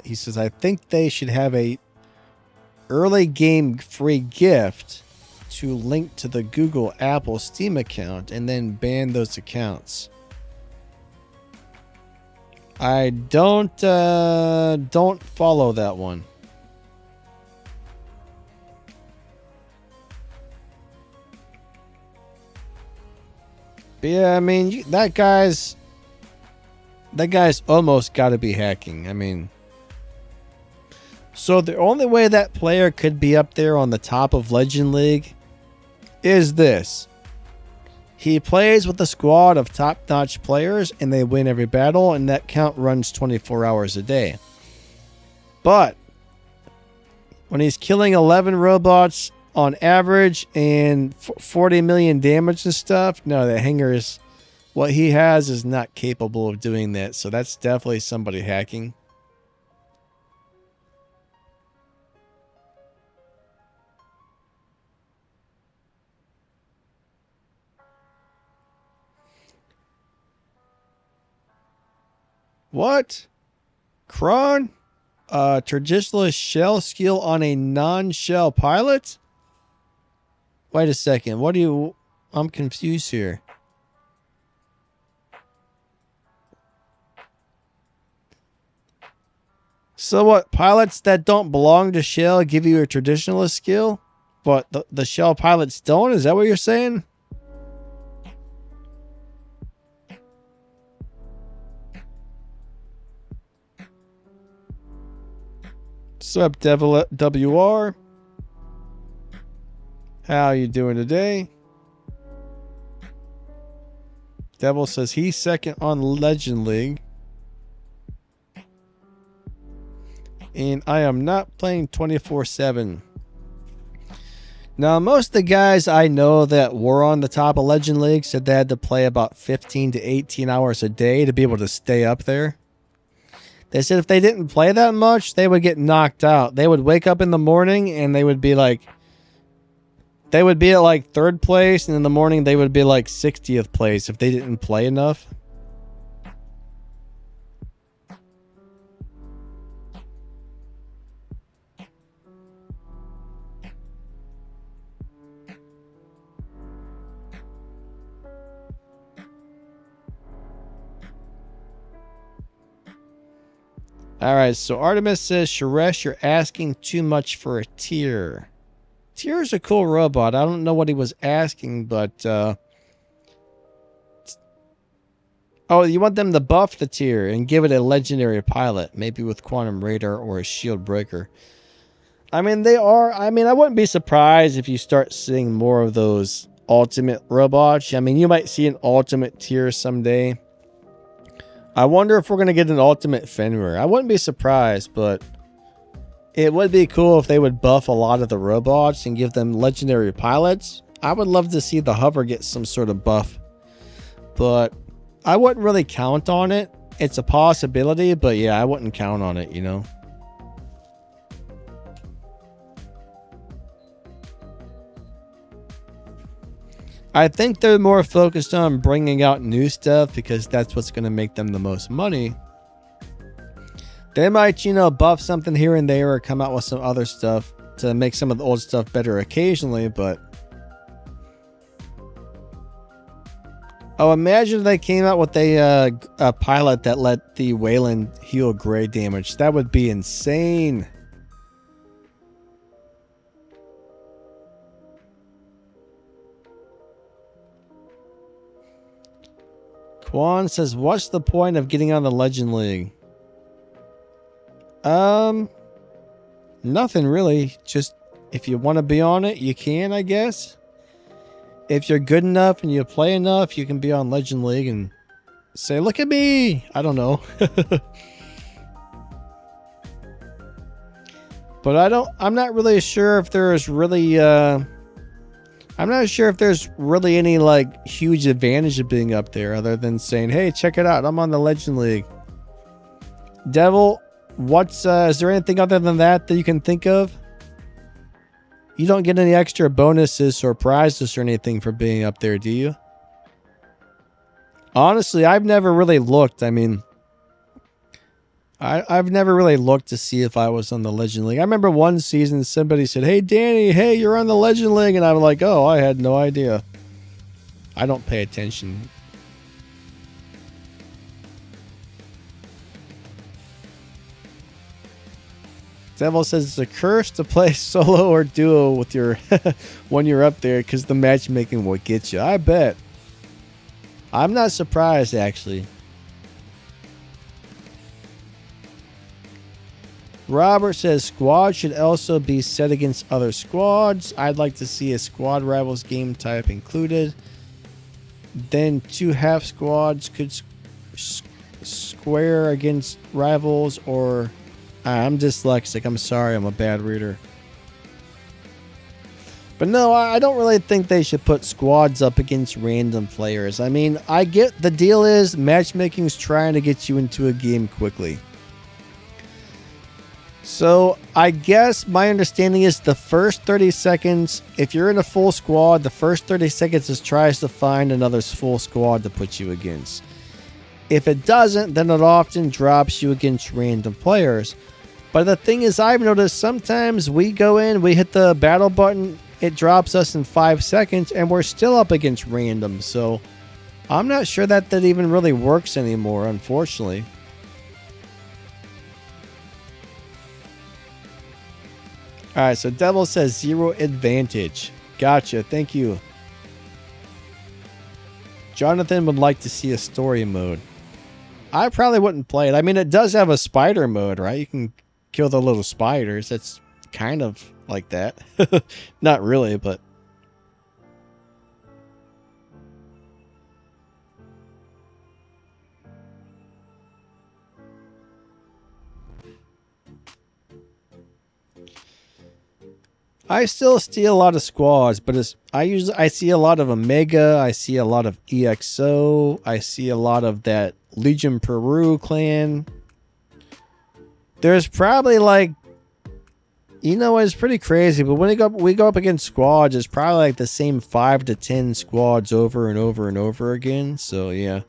He says, I think they should have a early game free gift to link to the Google Apple Steam account and then ban those accounts. I don't follow that one. But yeah, I mean, that guy's almost got to be hacking. I mean, so the only way that player could be up there on the top of Legend League is this. He plays with a squad of top-notch players and they win every battle, and that count runs 24 hours a day. But when he's killing 11 robots on average and 40 million damage and stuff, no, the hanger is... What he has is not capable of doing that, so that's definitely somebody hacking. What? Kron? Traditionalist shell skill on a non-shell pilot? Wait a second, what do you... I'm confused here. So what, pilots that don't belong to Shell give you a traditionalist skill, but the Shell pilots don't? Is that what you're saying? Sup, Devil WR? How you doing today? Devil says he's second on Legend League. And I am not playing 24/7. Now, most of the guys I know that were on the top of Legend League said they had to play about 15 to 18 hours a day to be able to stay up there. They said if they didn't play that much, they would get knocked out. They would wake up in the morning and they would be like, they would be at like 3rd place, and in the morning they would be like 60th place if they didn't play enough. Alright, so Artemis says, Suresh, you're asking too much for a tier. Tier's a cool robot. I don't know what he was asking, but... Oh, you want them to buff the tier and give it a legendary pilot, maybe with Quantum Radar or a Shield Breaker. I mean, they are... I mean, I wouldn't be surprised if you start seeing more of those ultimate robots. I mean, you might see an ultimate tier someday. I wonder if we're going to get an ultimate Fenrir. I wouldn't be surprised, but it would be cool if they would buff a lot of the robots and give them legendary pilots. I would love to see the hover get some sort of buff, but I wouldn't really count on it. It's a possibility, but yeah, I wouldn't count on it, you know. I think they're more focused on bringing out new stuff because that's what's going to make them the most money. They might, you know, buff something here and there or come out with some other stuff to make some of the old stuff better occasionally, but... Oh, imagine they came out with a pilot that let the Wayland heal gray damage. That would be insane. Quan says, what's the point of getting on the Legend League? Nothing really. Just if you want to be on it, you can, I guess. If you're good enough and you play enough, you can be on Legend League and say, look at me. I don't know. But I'm not really sure if there's really, I'm not sure if there's really any like huge advantage of being up there other than saying, hey, check it out, I'm on the Legend League. Devil, is there anything other than that you can think of? You don't get any extra bonuses or prizes or anything for being up there, do you? Honestly, I've never really looked. I mean, I've never really looked to see if I was on the Legend League. I remember one season somebody said, hey, Danny, hey, you're on the Legend League. And I'm like, oh, I had no idea. I don't pay attention. Devil says it's a curse to play solo or duo with your when you're up there because the matchmaking will get you. I bet. I'm not surprised, actually. Robert says squad should also be set against other squads. I'd like to see a squad rivals game type included. Then 2 half squads could square against rivals or... I'm dyslexic. I'm sorry. I'm a bad reader. But no, I don't really think they should put squads up against random players. I mean, I get the deal is matchmaking's trying to get you into a game quickly. So I guess my understanding is the first 30 seconds, if you're in a full squad, the first 30 seconds is tries to find another full squad to put you against. If it doesn't, then it often drops you against random players. But the thing is, I've noticed sometimes we go in, we hit the battle button, it drops us in 5 seconds, and we're still up against random. So I'm not sure that even really works anymore, unfortunately. Alright, so Devil says 0 advantage. Gotcha, thank you. Jonathan would like to see a story mode. I probably wouldn't play it. I mean, it does have a spider mode, right? You can kill the little spiders. That's kind of like that. Not really, but... I still see a lot of squads, but I see a lot of Omega, I see a lot of EXO, I see a lot of that Legion Peru clan. There's probably like, it's pretty crazy, but when we go up against squads, it's probably like the same 5 to 10 squads over and over and over again. So yeah,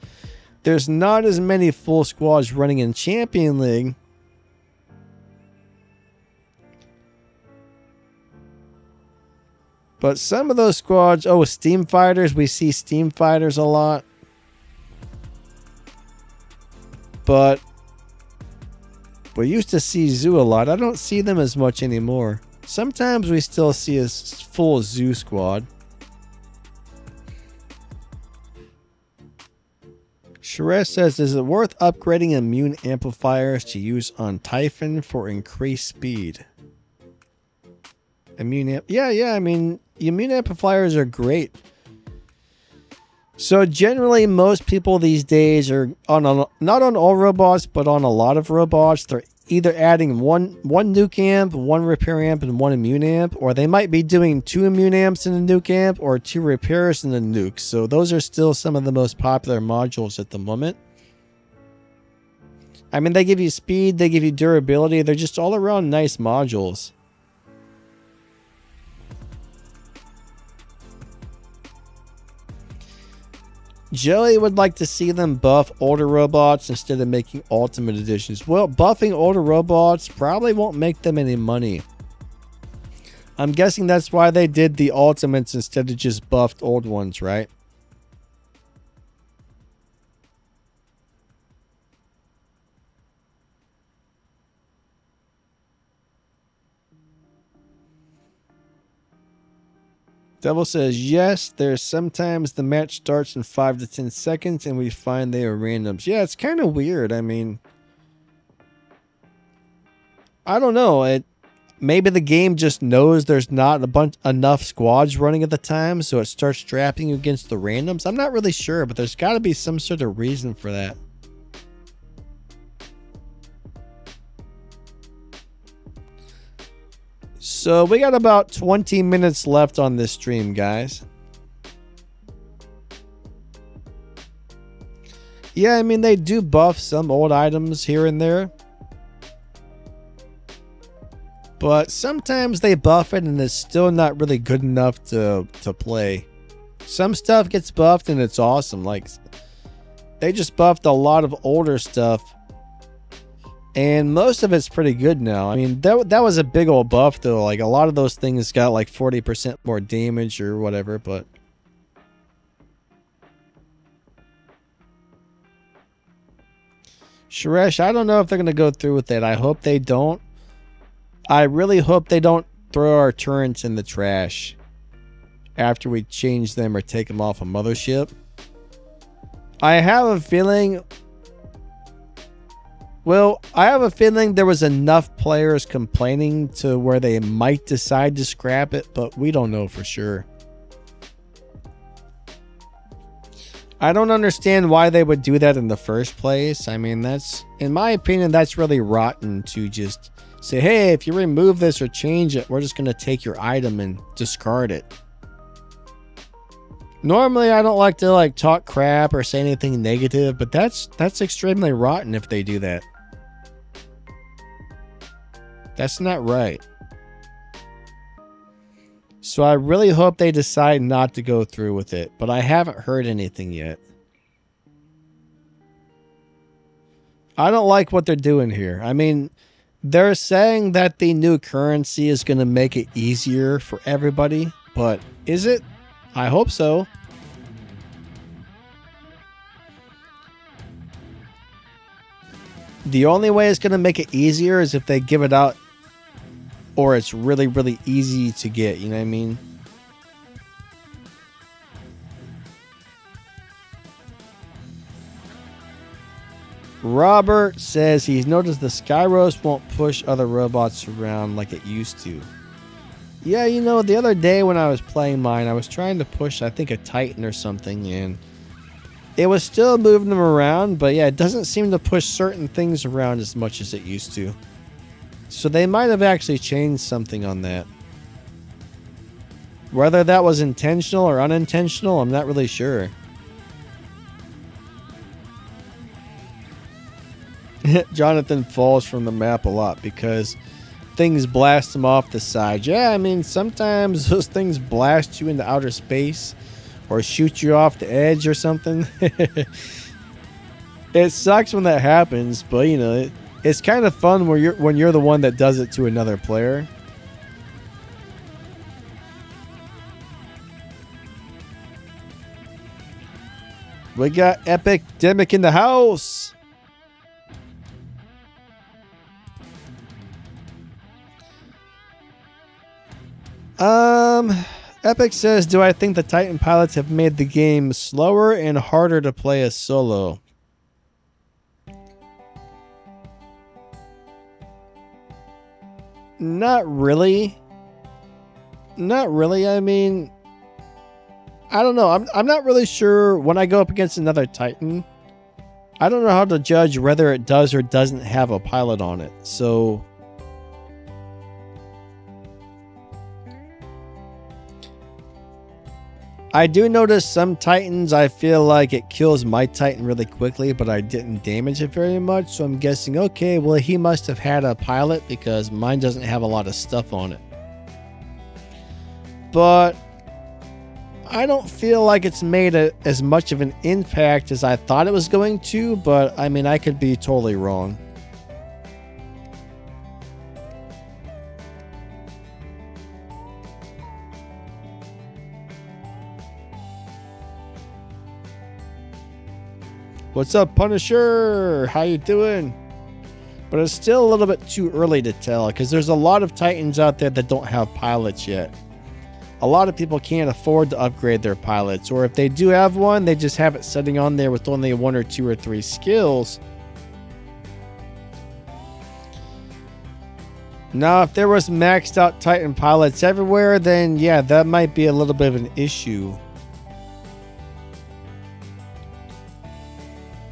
there's not as many full squads running in Champion League. But some of those squads, Steam Fighters, we see Steam Fighters a lot. But we used to see Zoo a lot. I don't see them as much anymore. Sometimes we still see a full Zoo squad. Suresh says, is it worth upgrading immune amplifiers to use on Typhon for increased speed? Yeah, I mean, immune amplifiers are great. So generally, most people these days are not on all robots, but on a lot of robots. They're either adding one nuke amp, one repair amp, and one immune amp, or they might be doing 2 immune amps in a nuke amp or 2 repairs in a nuke. So those are still some of the most popular modules at the moment. I mean, they give you speed, they give you durability. They're just all around nice modules. Joey would like to see them buff older robots instead of making ultimate editions. Well, buffing older robots probably won't make them any money. I'm guessing that's why they did the ultimates instead of just buffed old ones, right? Devil says, yes, there's sometimes the match starts in 5 to 10 seconds and we find they are randoms. Yeah, it's kind of weird. I mean, I don't know. Maybe the game just knows there's not enough squads running at the time, so it starts drafting against the randoms. I'm not really sure, but there's got to be some sort of reason for that. So we got about 20 minutes left on this stream, guys. Yeah, I mean, they do buff some old items here and there. But sometimes they buff it and it's still not really good enough to play. Some stuff gets buffed and it's awesome. Like, they just buffed a lot of older stuff. And most of it's pretty good now. I mean, that was a big old buff, though. Like, a lot of those things got like 40% more damage or whatever, but... Suresh, I don't know if they're going to go through with that. I hope they don't. I really hope they don't throw our turrets in the trash after we change them or take them off a mothership. I have a feeling... Well, I have a feeling there was enough players complaining to where they might decide to scrap it, but we don't know for sure. I don't understand why they would do that in the first place. I mean, in my opinion, that's really rotten to just say, hey, if you remove this or change it, we're just going to take your item and discard it. Normally, I don't like to talk crap or say anything negative, but that's extremely rotten if they do that. That's not right. So I really hope they decide not to go through with it, but I haven't heard anything yet. I don't like what they're doing here. I mean, they're saying that the new currency is going to make it easier for everybody, but is it? I hope so. The only way it's going to make it easier is if they give it out or it's really, really easy to get, you know what I mean? Robert says he's noticed the Skyros won't push other robots around like it used to. Yeah, you know, the other day when I was playing mine, I was trying to push, I think, a Titan or something, and it was still moving them around, but yeah, it doesn't seem to push certain things around as much as it used to. So they might have actually changed something on that. Whether that was intentional or unintentional, I'm not really sure. Jonathan falls from the map a lot because things blast him off the side. Yeah, I mean, sometimes those things blast you into outer space or shoot you off the edge or something. It sucks when that happens, but you know, it's kind of fun when you're the one that does it to another player. We got Epic Demic in the house. Epic says, do I think the Titan pilots have made the game slower and harder to play as solo? Not really. Not really. I mean, I don't know. I'm not really sure when I go up against another Titan. I don't know how to judge whether it does or doesn't have a pilot on it. So I do notice some Titans, I feel like it kills my Titan really quickly, but I didn't damage it very much. So I'm guessing, okay, well, he must have had a pilot because mine doesn't have a lot of stuff on it. But I don't feel like it's made as much of an impact as I thought it was going to, but I mean, I could be totally wrong. What's up, Punisher? How you doing? But it's still a little bit too early to tell because there's a lot of Titans out there that don't have pilots yet. A lot of people can't afford to upgrade their pilots, or if they do have one, they just have it sitting on there with only 1 or 2 or 3 skills. Now, if there was maxed out Titan pilots everywhere, then yeah, that might be a little bit of an issue.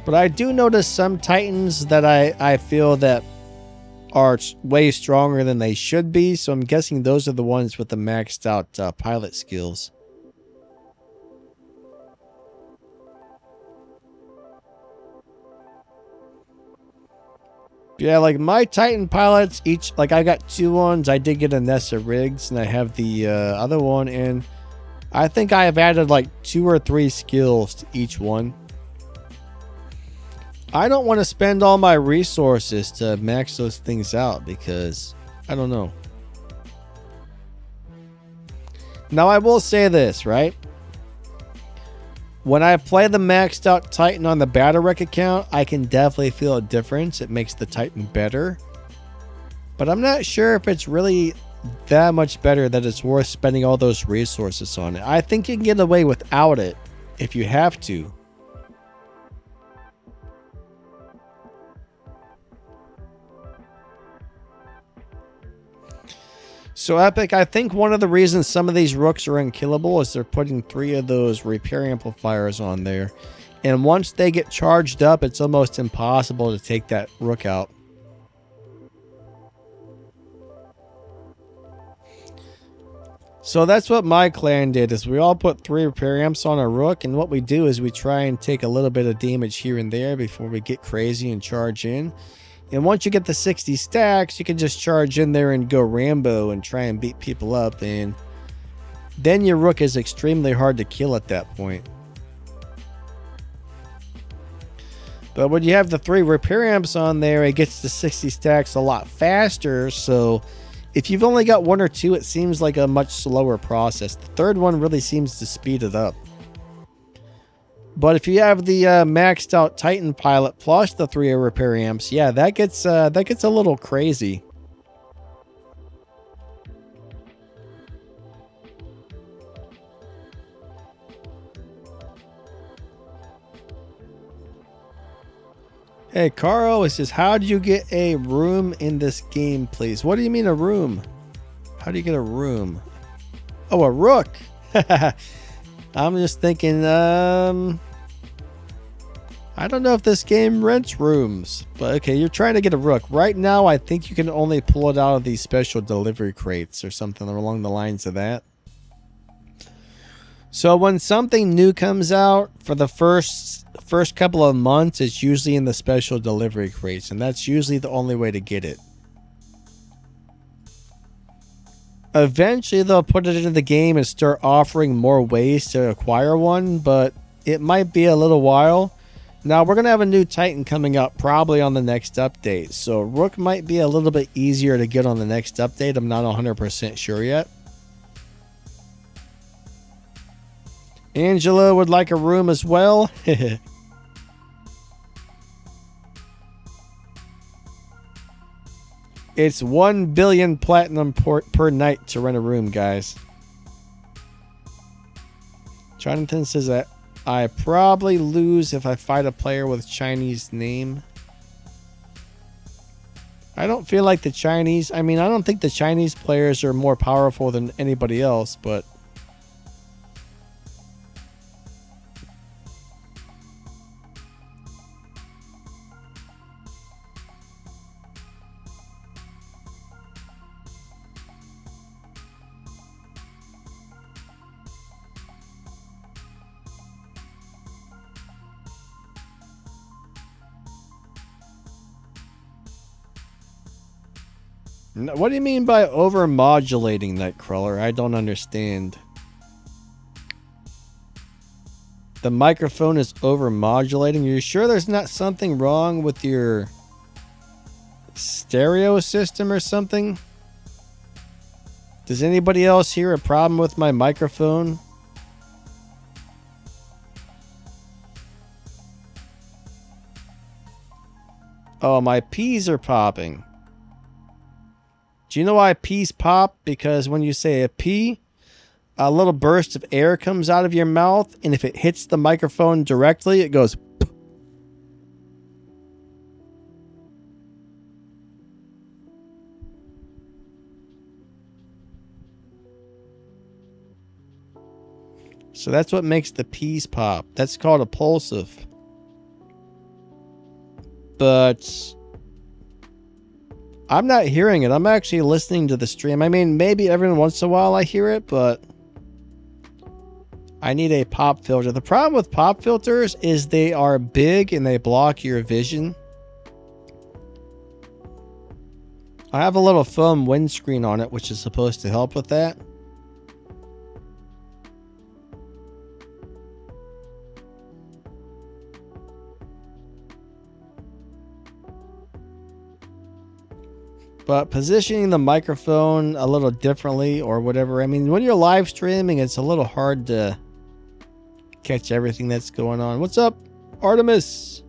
But I do notice some Titans that I feel that are way stronger than they should be. So I'm guessing those are the ones with the maxed out pilot skills. Yeah, like my Titan pilots, each, like I got 2 ones. I did get a Nessa Riggs and I have the other one. And I think I have added like 2 or 3 skills to each one. I don't want to spend all my resources to max those things out because I don't know. Now I will say this, right? When I play the maxed out Titan on the Battle Wreck account, I can definitely feel a difference. It makes the Titan better. But I'm not sure if it's really that much better that it's worth spending all those resources on it. I think you can get away without it if you have to. So Epic, I think one of the reasons some of these rooks are unkillable is they're putting 3 of those repair amplifiers on there. And once they get charged up, it's almost impossible to take that rook out. So that's what my clan did, is we all put 3 repair amps on a rook, and what we do is we try and take a little bit of damage here and there before we get crazy and charge in. And once you get the 60 stacks, you can just charge in there and go Rambo and try and beat people up. And then your rook is extremely hard to kill at that point. But when you have the 3 repair amps on there, it gets the 60 stacks a lot faster. So if you've only got 1 or 2, it seems like a much slower process. The 3rd one really seems to speed it up. But if you have the maxed out Titan pilot plus the 3 repair amps, yeah, that gets a little crazy. Hey, Carl, it says, how do you get a room in this game, please? What do you mean a room? How do you get a room? Oh, a rook. I'm just thinking, I don't know if this game rents rooms, but okay, you're trying to get a rook. Right now, I think you can only pull it out of these special delivery crates or something along the lines of that. So when something new comes out, for the first couple of months, it's usually in the special delivery crates, and that's usually the only way to get it. Eventually, they'll put it into the game and start offering more ways to acquire one, but it might be a little while. Now, we're going to have a new Titan coming up probably on the next update, so Rook might be a little bit easier to get on the next update. I'm not 100% sure yet. Angela would like a room as well. It's 1 billion platinum per night to rent a room, guys. Jonathan says that I probably lose if I fight a player with Chinese name. I don't feel like the Chinese... I mean, I don't think the Chinese players are more powerful than anybody else, but... What do you mean by over-modulating, Nightcrawler? I don't understand. The microphone is over-modulating? Are you sure there's not something wrong with your stereo system or something? Does anybody else hear a problem with my microphone? Oh, my peas are popping. Do you know why peas pop? Because when you say a pea, a little burst of air comes out of your mouth, and if it hits the microphone directly, it goes... So that's what makes the peas pop. That's called a pulsive. But... I'm not hearing it. I'm actually listening to the stream. I mean, maybe every once in a while I hear it, but I need a pop filter. The problem with pop filters is they are big and they block your vision. I have a little foam windscreen on it, which is supposed to help with that. But positioning the microphone a little differently or whatever. I mean, when you're live streaming, it's a little hard to catch everything that's going on. What's up, Artemis?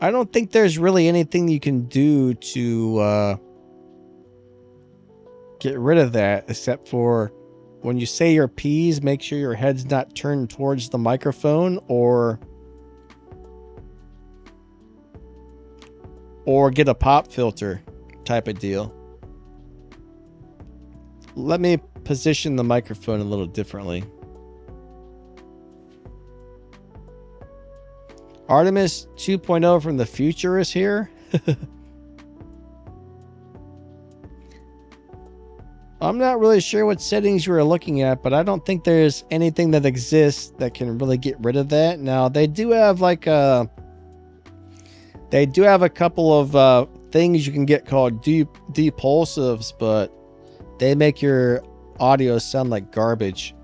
I don't think there's really anything you can do to get rid of that, except for when you say your P's, make sure your head's not turned towards the microphone, or get a pop filter type of deal. Let me position the microphone a little differently. Artemis 2.0 from the future is here. I'm not really sure what settings you were looking at, but I don't think there's anything that exists that can really get rid of that. Now, they do have like a couple of things you can get called depulsives, but they make your audio sound like garbage.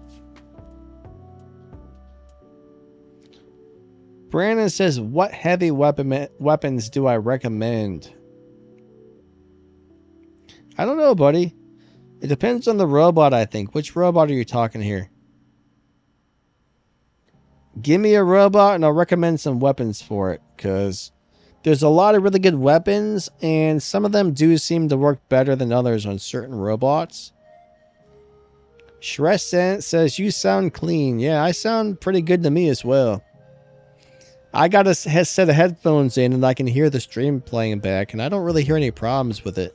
Brandon says, what heavy weapons do I recommend? I don't know, buddy. It depends on the robot, I think. Which robot are you talking here? Give me a robot and I'll recommend some weapons for it, because there's a lot of really good weapons, and some of them do seem to work better than others on certain robots. Shrescent says, you sound clean. Yeah, I sound pretty good to me as well. I got a set of headphones in and I can hear the stream playing back, and I don't really hear any problems with it.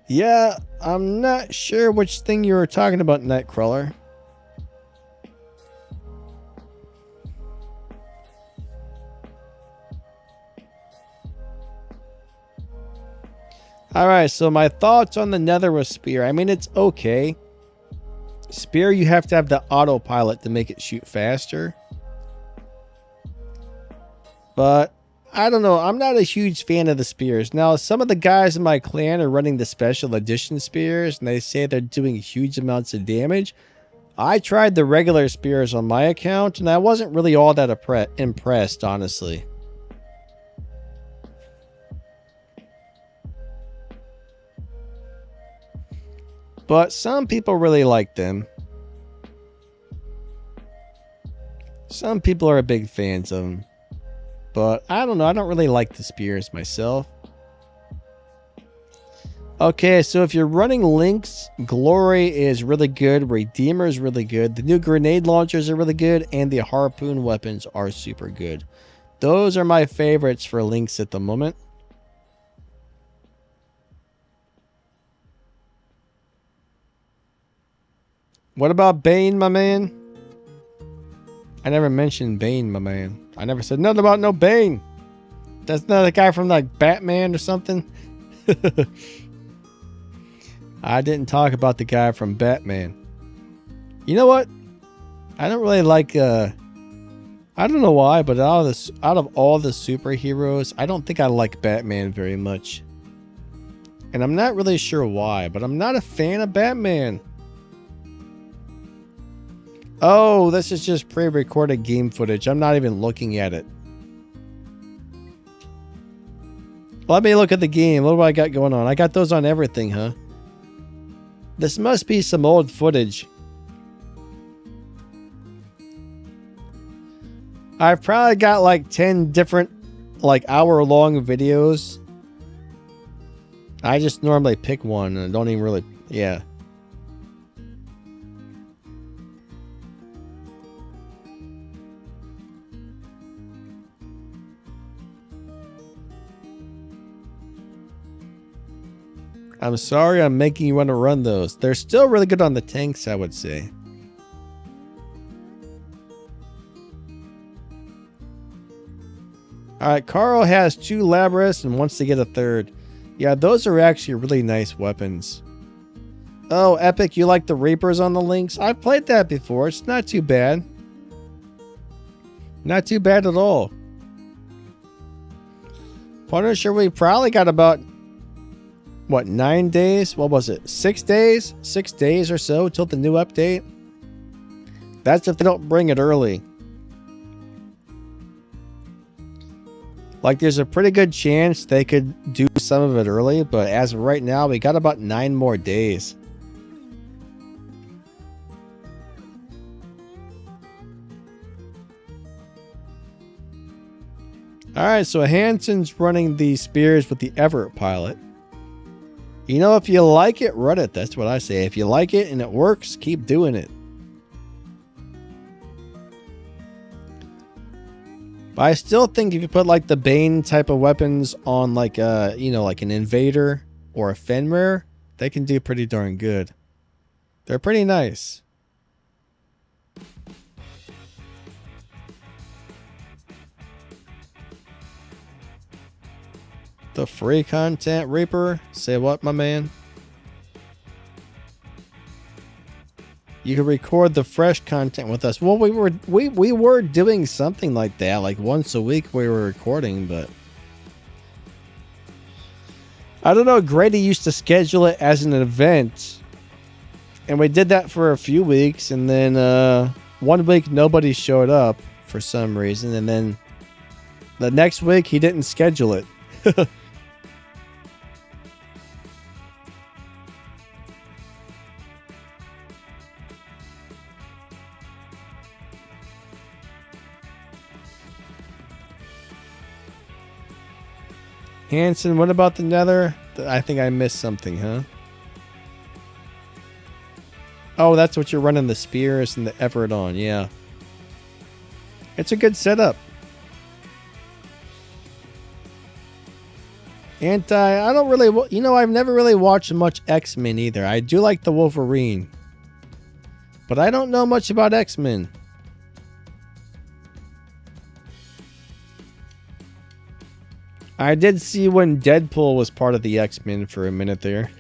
Yeah, I'm not sure which thing you were talking about, Nightcrawler. Alright, so my thoughts on the Netherworld Spear. I mean, it's okay. Spear, you have to have the autopilot to make it shoot faster. But, I don't know. I'm not a huge fan of the spears. Now, some of the guys in my clan are running the special edition spears, and they say they're doing huge amounts of damage. I tried the regular spears on my account, and I wasn't really all that impressed, honestly. But some people really like them. Some people are big fans of them. But I don't know. I don't really like the spears myself. Okay, so if you're running Lynx, Glory is really good. Redeemer is really good. The new grenade launchers are really good. And the harpoon weapons are super good. Those are my favorites for Lynx at the moment. What about Bane, my man? I never mentioned Bane, my man. I never said nothing about no Bane. That's not a guy from like Batman or something. I didn't talk about the guy from Batman. You know what? I don't really like I don't know why, but out of all the superheroes, I don't think I like Batman very much. And I'm not really sure why, but I'm not a fan of Batman. Oh, this is just pre-recorded game footage. I'm not even looking at it. Let me look at the game. What do I got going on? I got those on everything, huh? This must be some old footage. I've probably got like 10 different like hour-long videos. I just normally pick one and don't even really... Yeah. I'm sorry I'm making you want to run those. They're still really good on the tanks, I would say. Alright, Carl has 2 Labrys and wants to get a 3rd. Yeah, those are actually really nice weapons. Oh, Epic, you like the Reapers on the Lynx? I've played that before. It's not too bad. Not too bad at all. Punisher, we probably got about... What, 9 days? What was it? 6 days? 6 days or so till the new update? That's if they don't bring it early. Like, there's a pretty good chance they could do some of it early, but as of right now, we got about 9 more days. Alright, so Hansen's running the spears with the Everett pilot. You know, if you like it, run it. That's what I say. If you like it and it works, keep doing it. But I still think if you put like the Bane type of weapons on like you know, like an Invader or a Fenrir, they can do pretty darn good. They're pretty nice. The free content Reaper? Say what, my man? You can record the fresh content with us. Well, we were doing something like that, like once a week we were recording, but I don't know. Grady used to schedule it as an event, and we did that for a few weeks, and then 1 week nobody showed up for some reason, and then the next week he didn't schedule it. Hanson, what about the Nether? I think I missed something, huh? Oh, that's what you're running the spears and the Everett on, yeah. It's a good setup. I don't really, you know, I've never really watched much X-Men either. I do like the Wolverine, but I don't know much about X-Men. I did see when Deadpool was part of the X-Men for a minute there.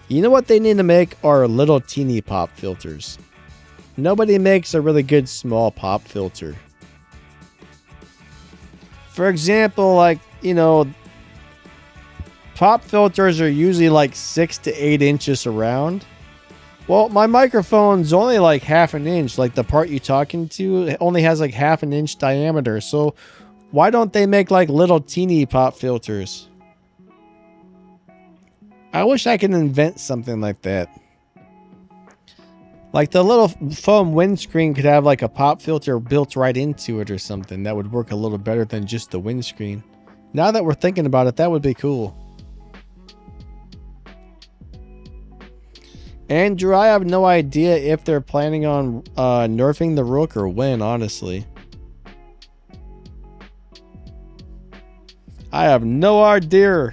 You know what they need to make are little teeny pop filters. Nobody makes a really good small pop filter. For example, like, you know, pop filters are usually like 6 to 8 inches around. Well, my microphone's only like half an inch. Like the part you're talking to, it only has like half an inch diameter. So why don't they make like little teeny pop filters? I wish I could invent something like that. Like the little foam windscreen could have like a pop filter built right into it or something. That would work a little better than just the windscreen. Now that we're thinking about it, that would be cool. Andrew, I have no idea if they're planning on nerfing the Rook or when, honestly. I have no idea.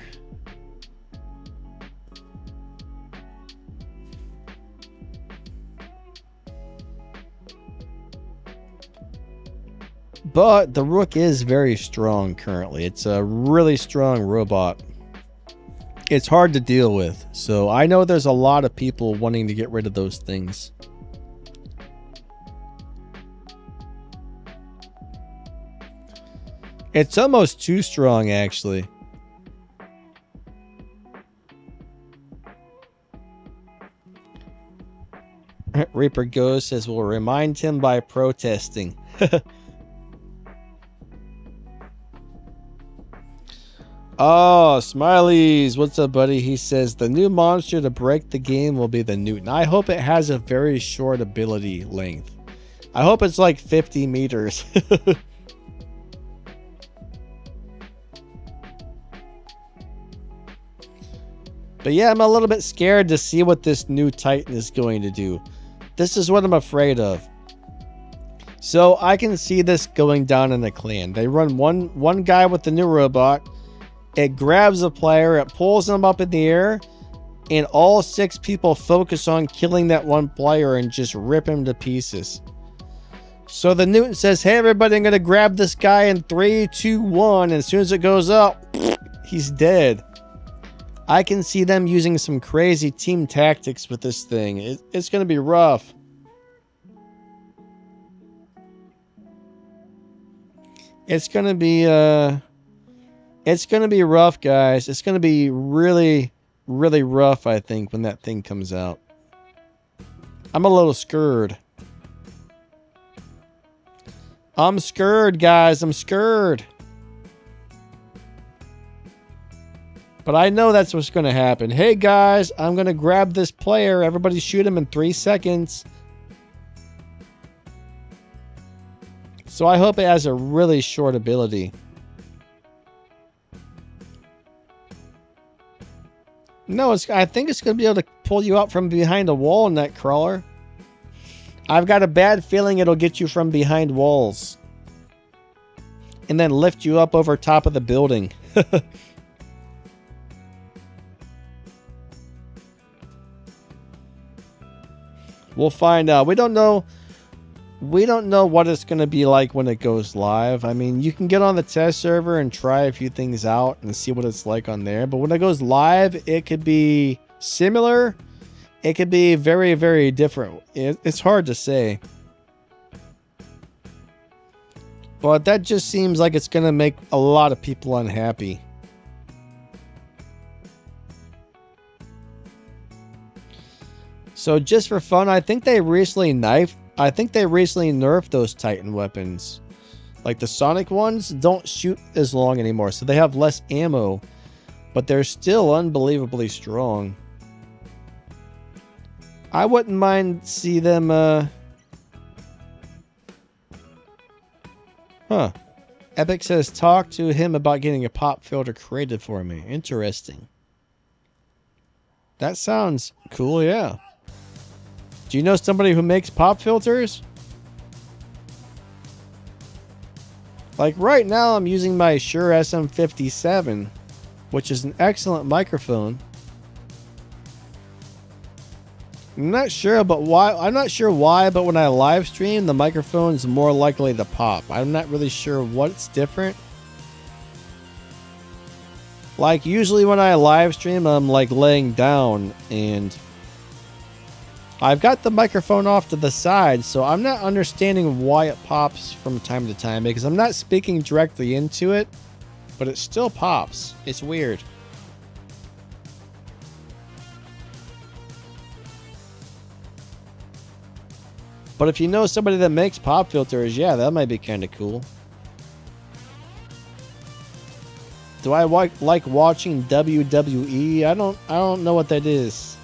But the Rook is very strong currently. It's a really strong robot. It's hard to deal with. So I know there's a lot of people wanting to get rid of those things. It's almost too strong, actually. Reaper Ghost says we'll remind him by protesting. Oh, Smileys. What's up, buddy? He says the new monster to break the game will be the Newton. I hope it has a very short ability length. I hope it's like 50 meters. But yeah, I'm a little bit scared to see what this new Titan is going to do. This is what I'm afraid of. So I can see this going down in a clan. They run one guy with the new robot. It grabs a player, it pulls them up in the air, and all 6 people focus on killing that one player and just rip him to pieces. So the Newton says, hey everybody, I'm going to grab this guy in 3, 2, 1. And as soon as it goes up, he's dead. I can see them using some crazy team tactics with this thing. It's going to be rough. It's going to be rough, guys. It's going to be really, really rough, I think, when that thing comes out. I'm a little scared. I'm scared, guys. I'm scared. But I know that's what's going to happen. Hey, guys, I'm going to grab this player. Everybody shoot him in 3 seconds. So I hope it has a really short ability. No, I think it's going to be able to pull you out from behind a wall, Nightcrawler. I've got a bad feeling it'll get you from behind walls. And then lift you up over top of the building. We'll find out. We don't know what it's going to be like when it goes live. I mean, you can get on the test server and try a few things out and see what it's like on there. But when it goes live, it could be similar. It could be very, very different. It's hard to say. But that just seems like it's going to make a lot of people unhappy. So just for fun, I think they recently nerfed those Titan weapons. Like the Sonic ones don't shoot as long anymore, so they have less ammo. But they're still unbelievably strong. I wouldn't mind see them, Epic says, talk to him about getting a pop filter created for me. Interesting. That sounds cool, yeah. Do you know somebody who makes pop filters? Like right now I'm using my Shure SM57, which is an excellent microphone. I'm not sure but why, but when I live stream, the microphone is more likely to pop. I'm not really sure what's different. Like usually when I live stream, I'm like laying down and I've got the microphone off to the side, so I'm not understanding why it pops from time to time because I'm not speaking directly into it, but it still pops. It's weird. But if you know somebody that makes pop filters, yeah, that might be kind of cool. Do I like watching WWE? I don't know what that is.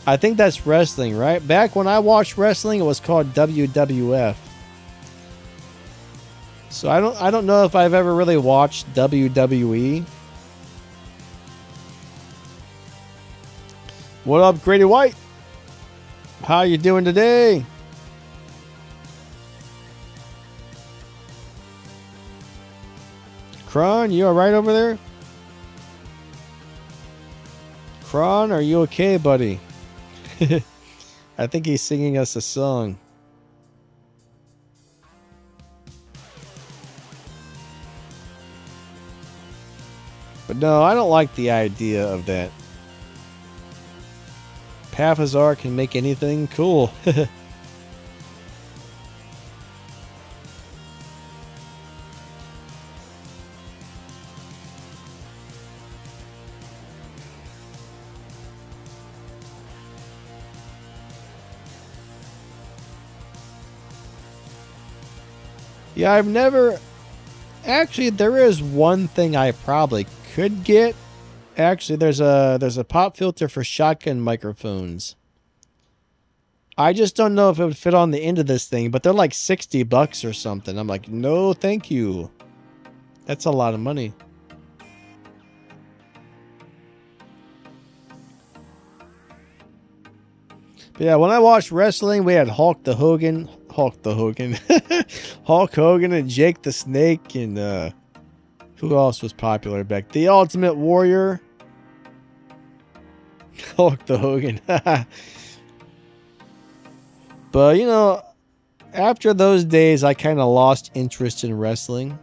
I think that's wrestling, right? Back when I watched wrestling, it was called WWF. So I don't know if I've ever really watched WWE. What up, Grady White? How you doing today? Kron, you alright over there? Kron, are you okay, buddy? I think he's singing us a song. But no, I don't like the idea of that. Pathazar can make anything cool. Yeah, I've never... Actually, there is one thing I probably could get. Actually, there's a pop filter for shotgun microphones. I just don't know if it would fit on the end of this thing, but they're like $60 or something. I'm like, no, thank you. That's a lot of money. But yeah, when I watched wrestling, we had Hulk Hogan and Jake the Snake, and who else was popular back? The Ultimate Warrior. Hulk Hogan. But, you know, after those days, I kind of lost interest in wrestling.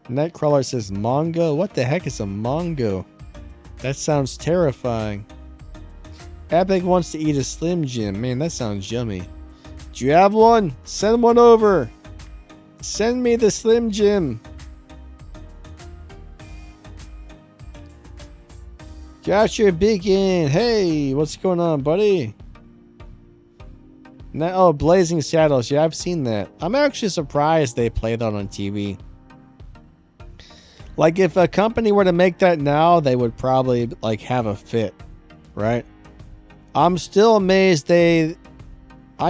Nightcrawler says Mongo. What the heck is a Mongo? That sounds terrifying. Epic wants to eat a Slim Jim. Man, that sounds yummy. Do you have one? Send one over. Send me the Slim Jim. Joshua Beacon. Hey, what's going on, buddy? Now, oh, Blazing Saddles. Yeah, I've seen that. I'm actually surprised they play that on TV. Like, if a company were to make that now, they would probably, like, have a fit, right? I'm still amazed I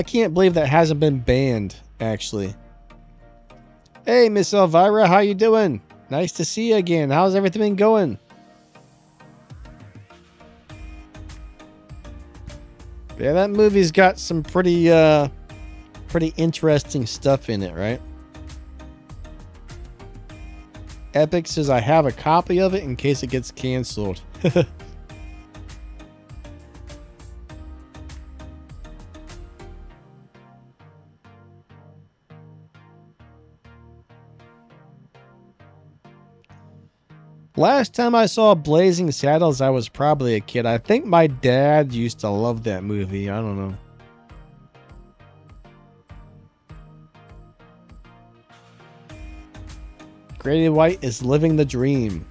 can't believe that hasn't been banned, actually. Hey, Miss Elvira, how you doing? Nice to see you again. How's everything been going? Yeah, that movie's got some pretty interesting stuff in it, right? Epic says I have a copy of it in case it gets canceled. Last time I saw Blazing Saddles, I was probably a kid. I think my dad used to love that movie. I don't know. Grady White is living the dream.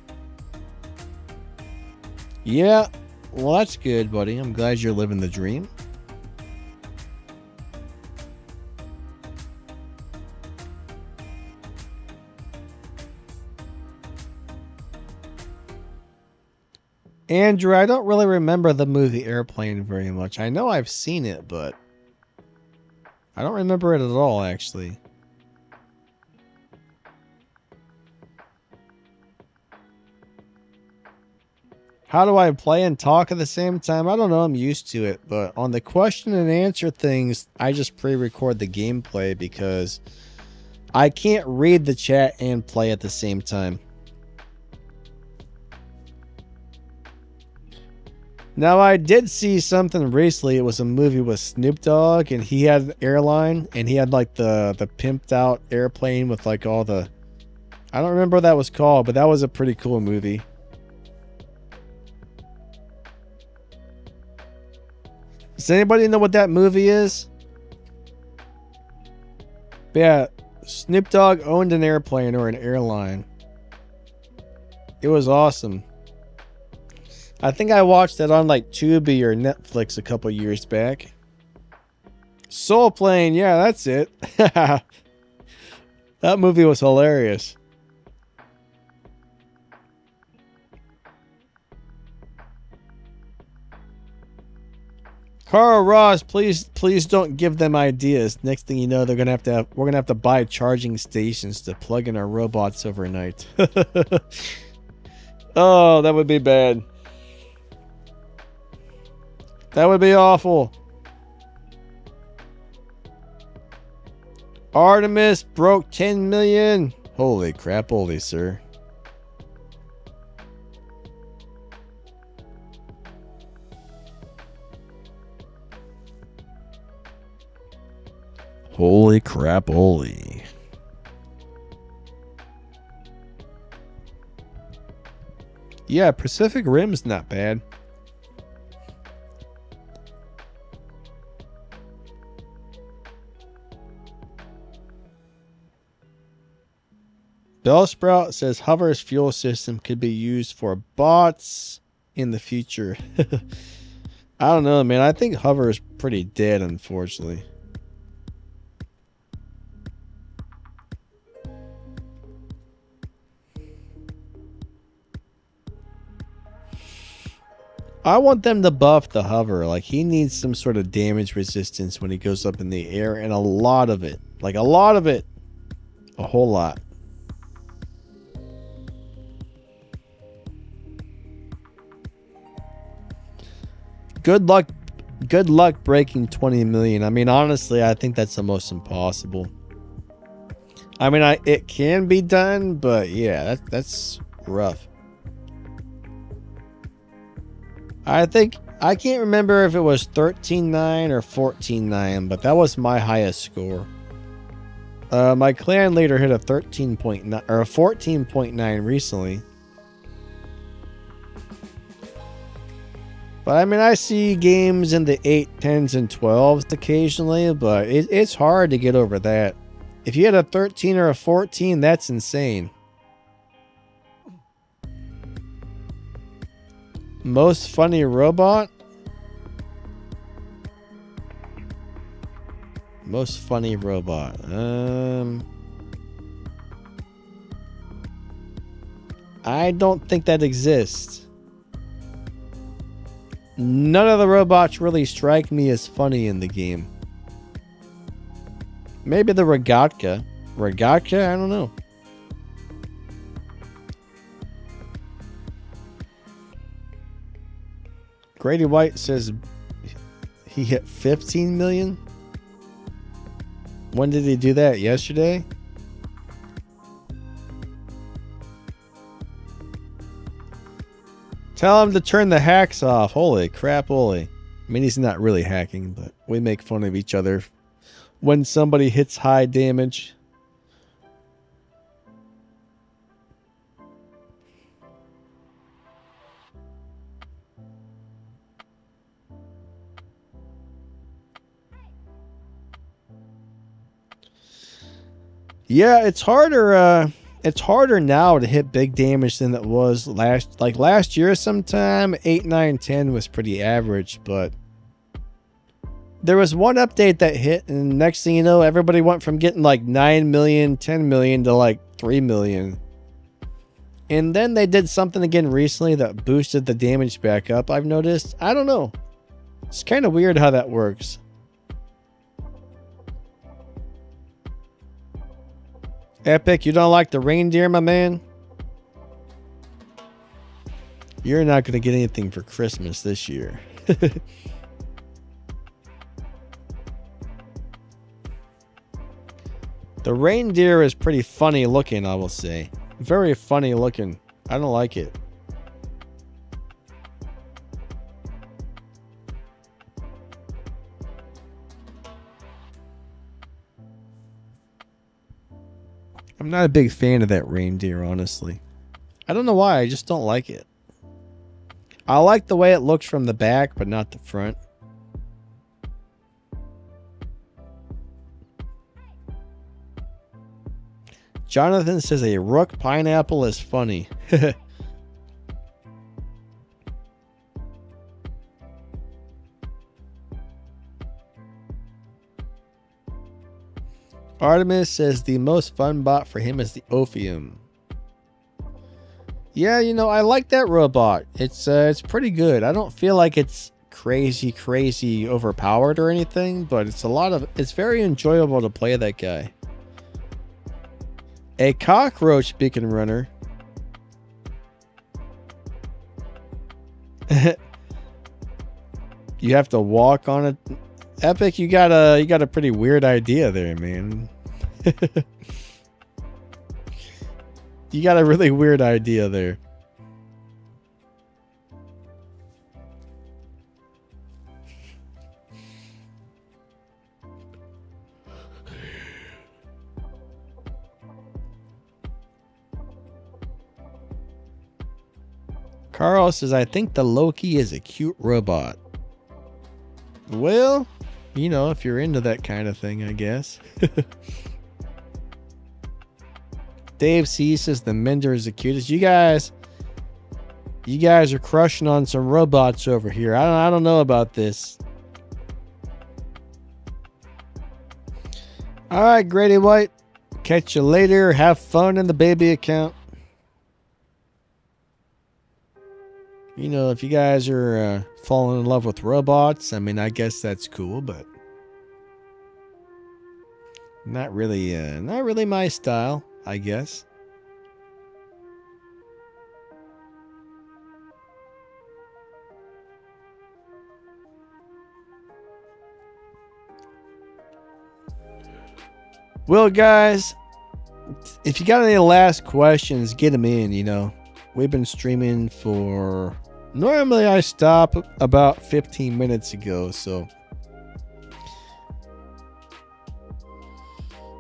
Yeah, well, that's good, buddy. I'm glad you're living the dream. Andrew, I don't really remember the movie Airplane very much. I know I've seen it, but I don't remember it at all, actually. How do I play and talk at the same time? I don't know. I'm used to it. But on the question and answer things, I just pre-record the gameplay because I can't read the chat and play at the same time. Now, I did see something recently. It was a movie with Snoop Dogg, and he had an airline, and he had like the pimped out airplane with like all the... I don't remember what that was called, but that was a pretty cool movie. Does anybody know what that movie is? Yeah, Snoop Dogg owned an airplane or an airline. It was awesome. I think I watched that on like Tubi or Netflix a couple years back. Soul Plane, yeah, that's it. That movie was hilarious. Carl Ross, please don't give them ideas. Next thing you know, we're gonna have to buy charging stations to plug in our robots overnight. Oh, that would be bad. That would be awful. Artemis broke 10 million. Holy crap, holy sir. Holy crap, holy. Yeah, Pacific Rim's not bad. Bellsprout says Hover's fuel system could be used for bots in the future. I don't know, man. I think Hover is pretty dead, unfortunately. I want them to buff the Hover. Like, he needs some sort of damage resistance when he goes up in the air, and a lot of it. Like, a lot of it. A whole lot. Good luck breaking 20 million. I mean, honestly, I think that's almost impossible. I mean, it can be done, but yeah, that's rough. I can't remember if it was 13.9 or 14.9, but that was my highest score. My clan leader hit a 13.9 or a 14.9 recently. But I mean, I see games in the 8, 10s, and 12s occasionally, but it's hard to get over that. If you had a 13 or a 14, that's insane. Most funny robot? Most funny robot. I don't think that exists. None of the robots really strike me as funny in the game. Maybe the Rogatka. Rogatka? I don't know. Grady White says he hit 15 million. When did he do that? Yesterday? Tell him to turn the hacks off. Holy crap, holy. I mean, he's not really hacking, but we make fun of each other when somebody hits high damage. Yeah, it's harder. It's harder now to hit big damage than it was last year sometime. 8, 9, 10 was pretty average, but there was one update that hit, and next thing you know, everybody went from getting like 9 million, 10 million to like 3 million. And then they did something again recently that boosted the damage back up, I've noticed. I don't know. It's kind of weird how that works. Epic, you don't like the reindeer, my man? You're not going to get anything for Christmas this year. The reindeer is pretty funny looking, I will say. Very funny looking. I don't like it. I'm not a big fan of that reindeer, honestly. I don't know why, I just don't like it. I like the way it looks from the back, but not the front. Jonathan says a rook pineapple is funny. Artemis says the most fun bot for him is the Ophium. Yeah, you know, I like that robot. It's pretty good. I don't feel like it's crazy overpowered or anything, but it's very enjoyable to play that guy. A cockroach beacon runner. You have to walk on it. Epic, you got a pretty weird idea there, man. You got a really weird idea there. Carl says, I think the Loki is a cute robot. Well, you know, if you're into that kind of thing, I guess. Dave C says the Mender is the cutest. You guys are crushing on some robots over here. I don't know about this. All right, Grady White. Catch you later. Have fun in the baby account. You know, if you guys are falling in love with robots, I mean, I guess that's cool, but not really my style, I guess. Well, guys, if you got any last questions, get them in, you know. We've been streaming for... Normally I stop about 15 minutes ago, so...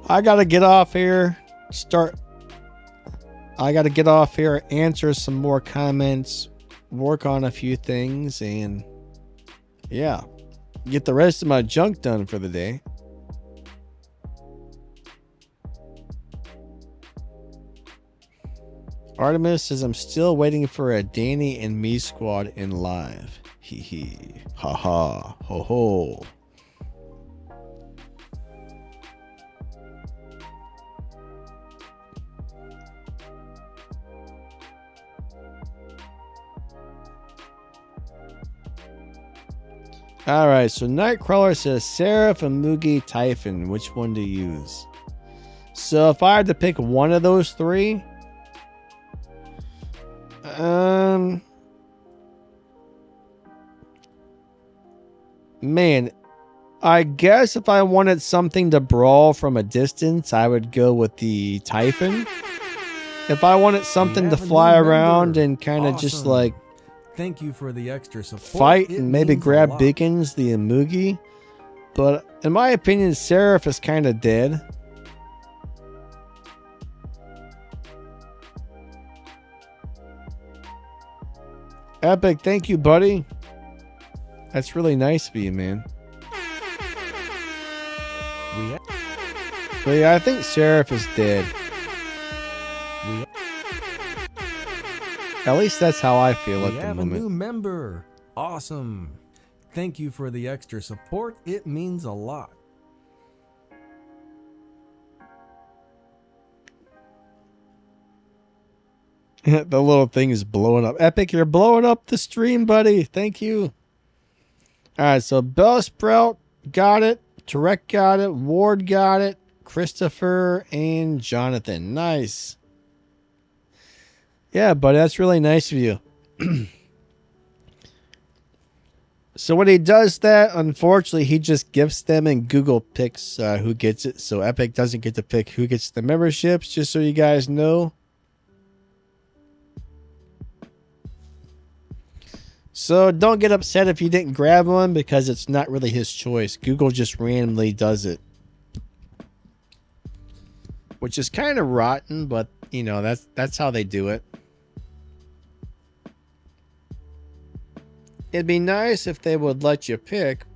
I gotta get off here, answer some more comments, work on a few things, and... yeah, get the rest of my junk done for the day. Artemis says, I'm still waiting for a Danny and me squad in live. Hee hee. Ha ha. Ho ho. Alright, so Nightcrawler says, Seraph and Mugi Typhon. Which one to use? So if I had to pick one of those three... man, I guess if I wanted something to brawl from a distance, I would go with the Typhon. If I wanted something to fly around and kind of just like thank you for the extra support. Fight and maybe grab beacons, the Mugi. But in my opinion, Seraph is kind of dead. Epic, thank you, buddy. That's really nice of you, man. But yeah, I think Seraph is dead. At least that's how I feel at the moment. We have a new member. Awesome. Thank you for the extra support. It means a lot. The little thing is blowing up. Epic, you're blowing up the stream, buddy. Thank you. Alright, so Bellsprout got it. Tarek got it. Ward got it. Christopher and Jonathan. Nice. Yeah, buddy, that's really nice of you. So when he does that, unfortunately, he just gifts them and Google picks who gets it. So Epic doesn't get to pick who gets the memberships, just so you guys know. So don't get upset if you didn't grab one, because it's not really his choice. Google just randomly does it. Which is kind of rotten, but you know, that's how they do it. It'd be nice if they would let you pick,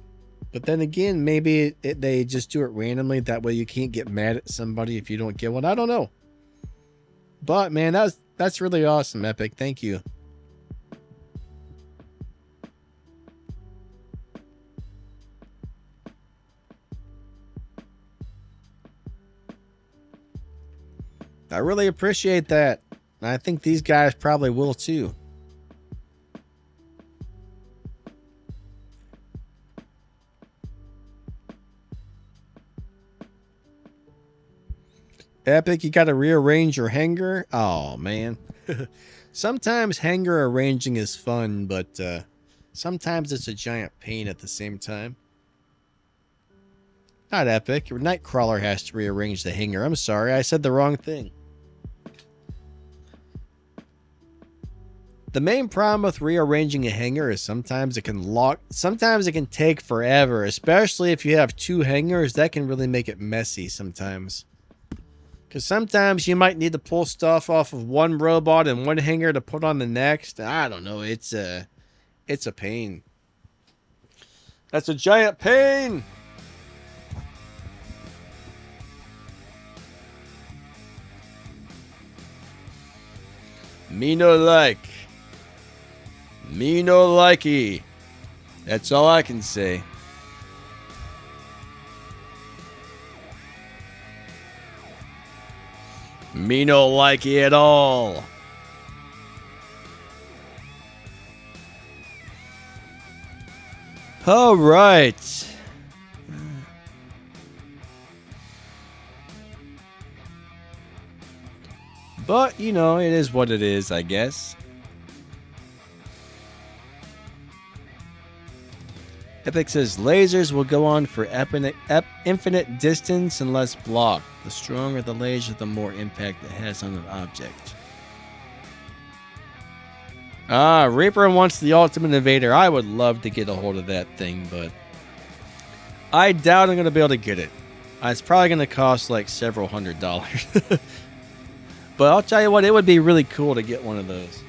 but then again, maybe they just do it randomly. That way you can't get mad at somebody if you don't get one. I don't know. But man, that's really awesome, Epic. Thank you. I really appreciate that. I think these guys probably will too. Epic, you got to rearrange your hanger. Oh, man. Sometimes hanger arranging is fun, but sometimes it's a giant pain at the same time. Not Epic. Your Nightcrawler has to rearrange the hanger. I'm sorry, I said the wrong thing. The main problem with rearranging a hanger is sometimes it can take forever, especially if you have two hangers. That can really make it messy sometimes. Because sometimes you might need to pull stuff off of one robot and one hanger to put on the next. I don't know. It's a pain. That's a giant pain. Me no like. Me no likey. That's all I can say. Me no likey at all. All right. But, you know, it is what it is, I guess. Epic says lasers will go on for infinite distance unless blocked. The stronger the laser, the more impact it has on an object. Reaper wants the Ultimate Invader. I would love to get a hold of that thing, but I doubt I'm going to be able to get it. It's probably going to cost like several $100s. But I'll tell you what, it would be really cool to get one of those.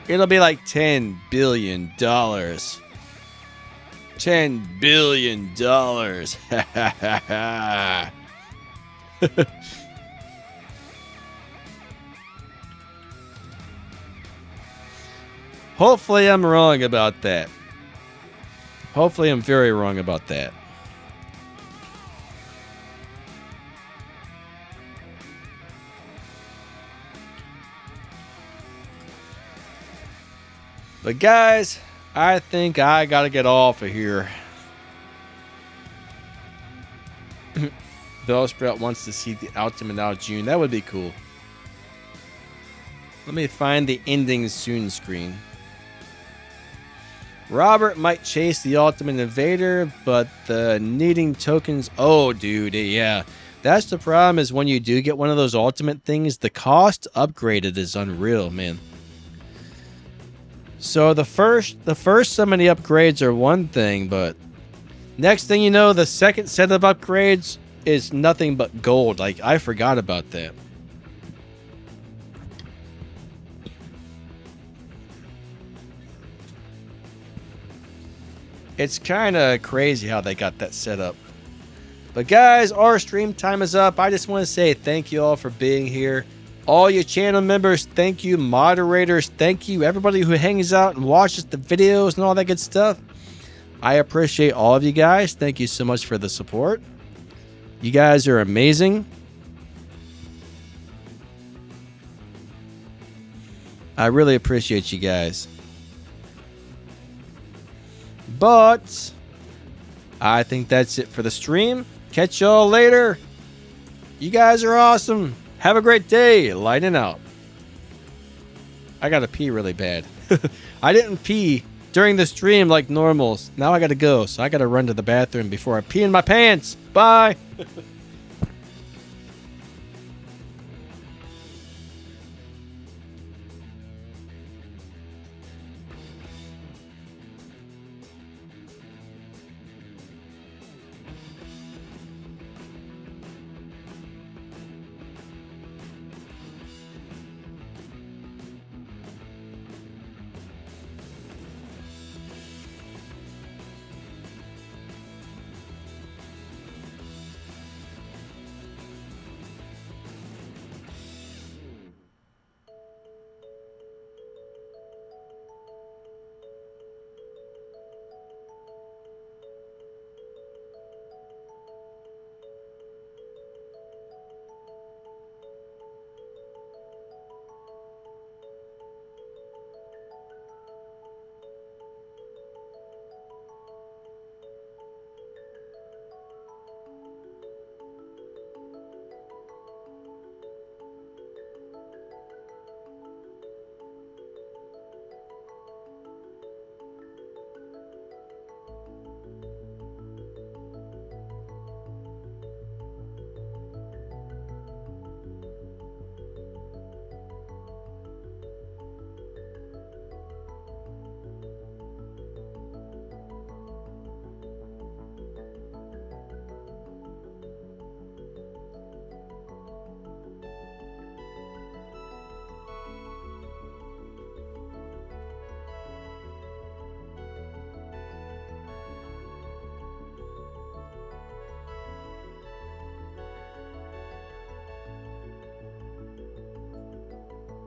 It'll be like $10 billion. $10 billion. Hopefully I'm wrong about that. Hopefully I'm very wrong about that. But guys, I think I gotta get off of here. Bellsprout wants to see the Ultimate out June. That would be cool. Let me find the ending soon screen. Robert might chase the Ultimate Invader, but the needing tokens... Oh, dude, yeah. That's the problem, is when you do get one of those Ultimate things, the cost upgraded is unreal, man. So the first so many upgrades are one thing, but next thing you know, the second set of upgrades is nothing but gold. Like, I forgot about that. It's kind of crazy how they got that set up. But guys, our stream time is up. I just want to say thank you all for being here. All you channel members, thank you. Moderators, thank you. Everybody who hangs out and watches the videos and all that good stuff. I appreciate all of you guys. Thank you so much for the support. You guys are amazing. I really appreciate you guys. But I think that's it for the stream. Catch y'all later. You guys are awesome. Have a great day. Lighting out. I gotta pee really bad. I didn't pee during the stream like normals. Now I gotta go, so I gotta run to the bathroom before I pee in my pants. Bye.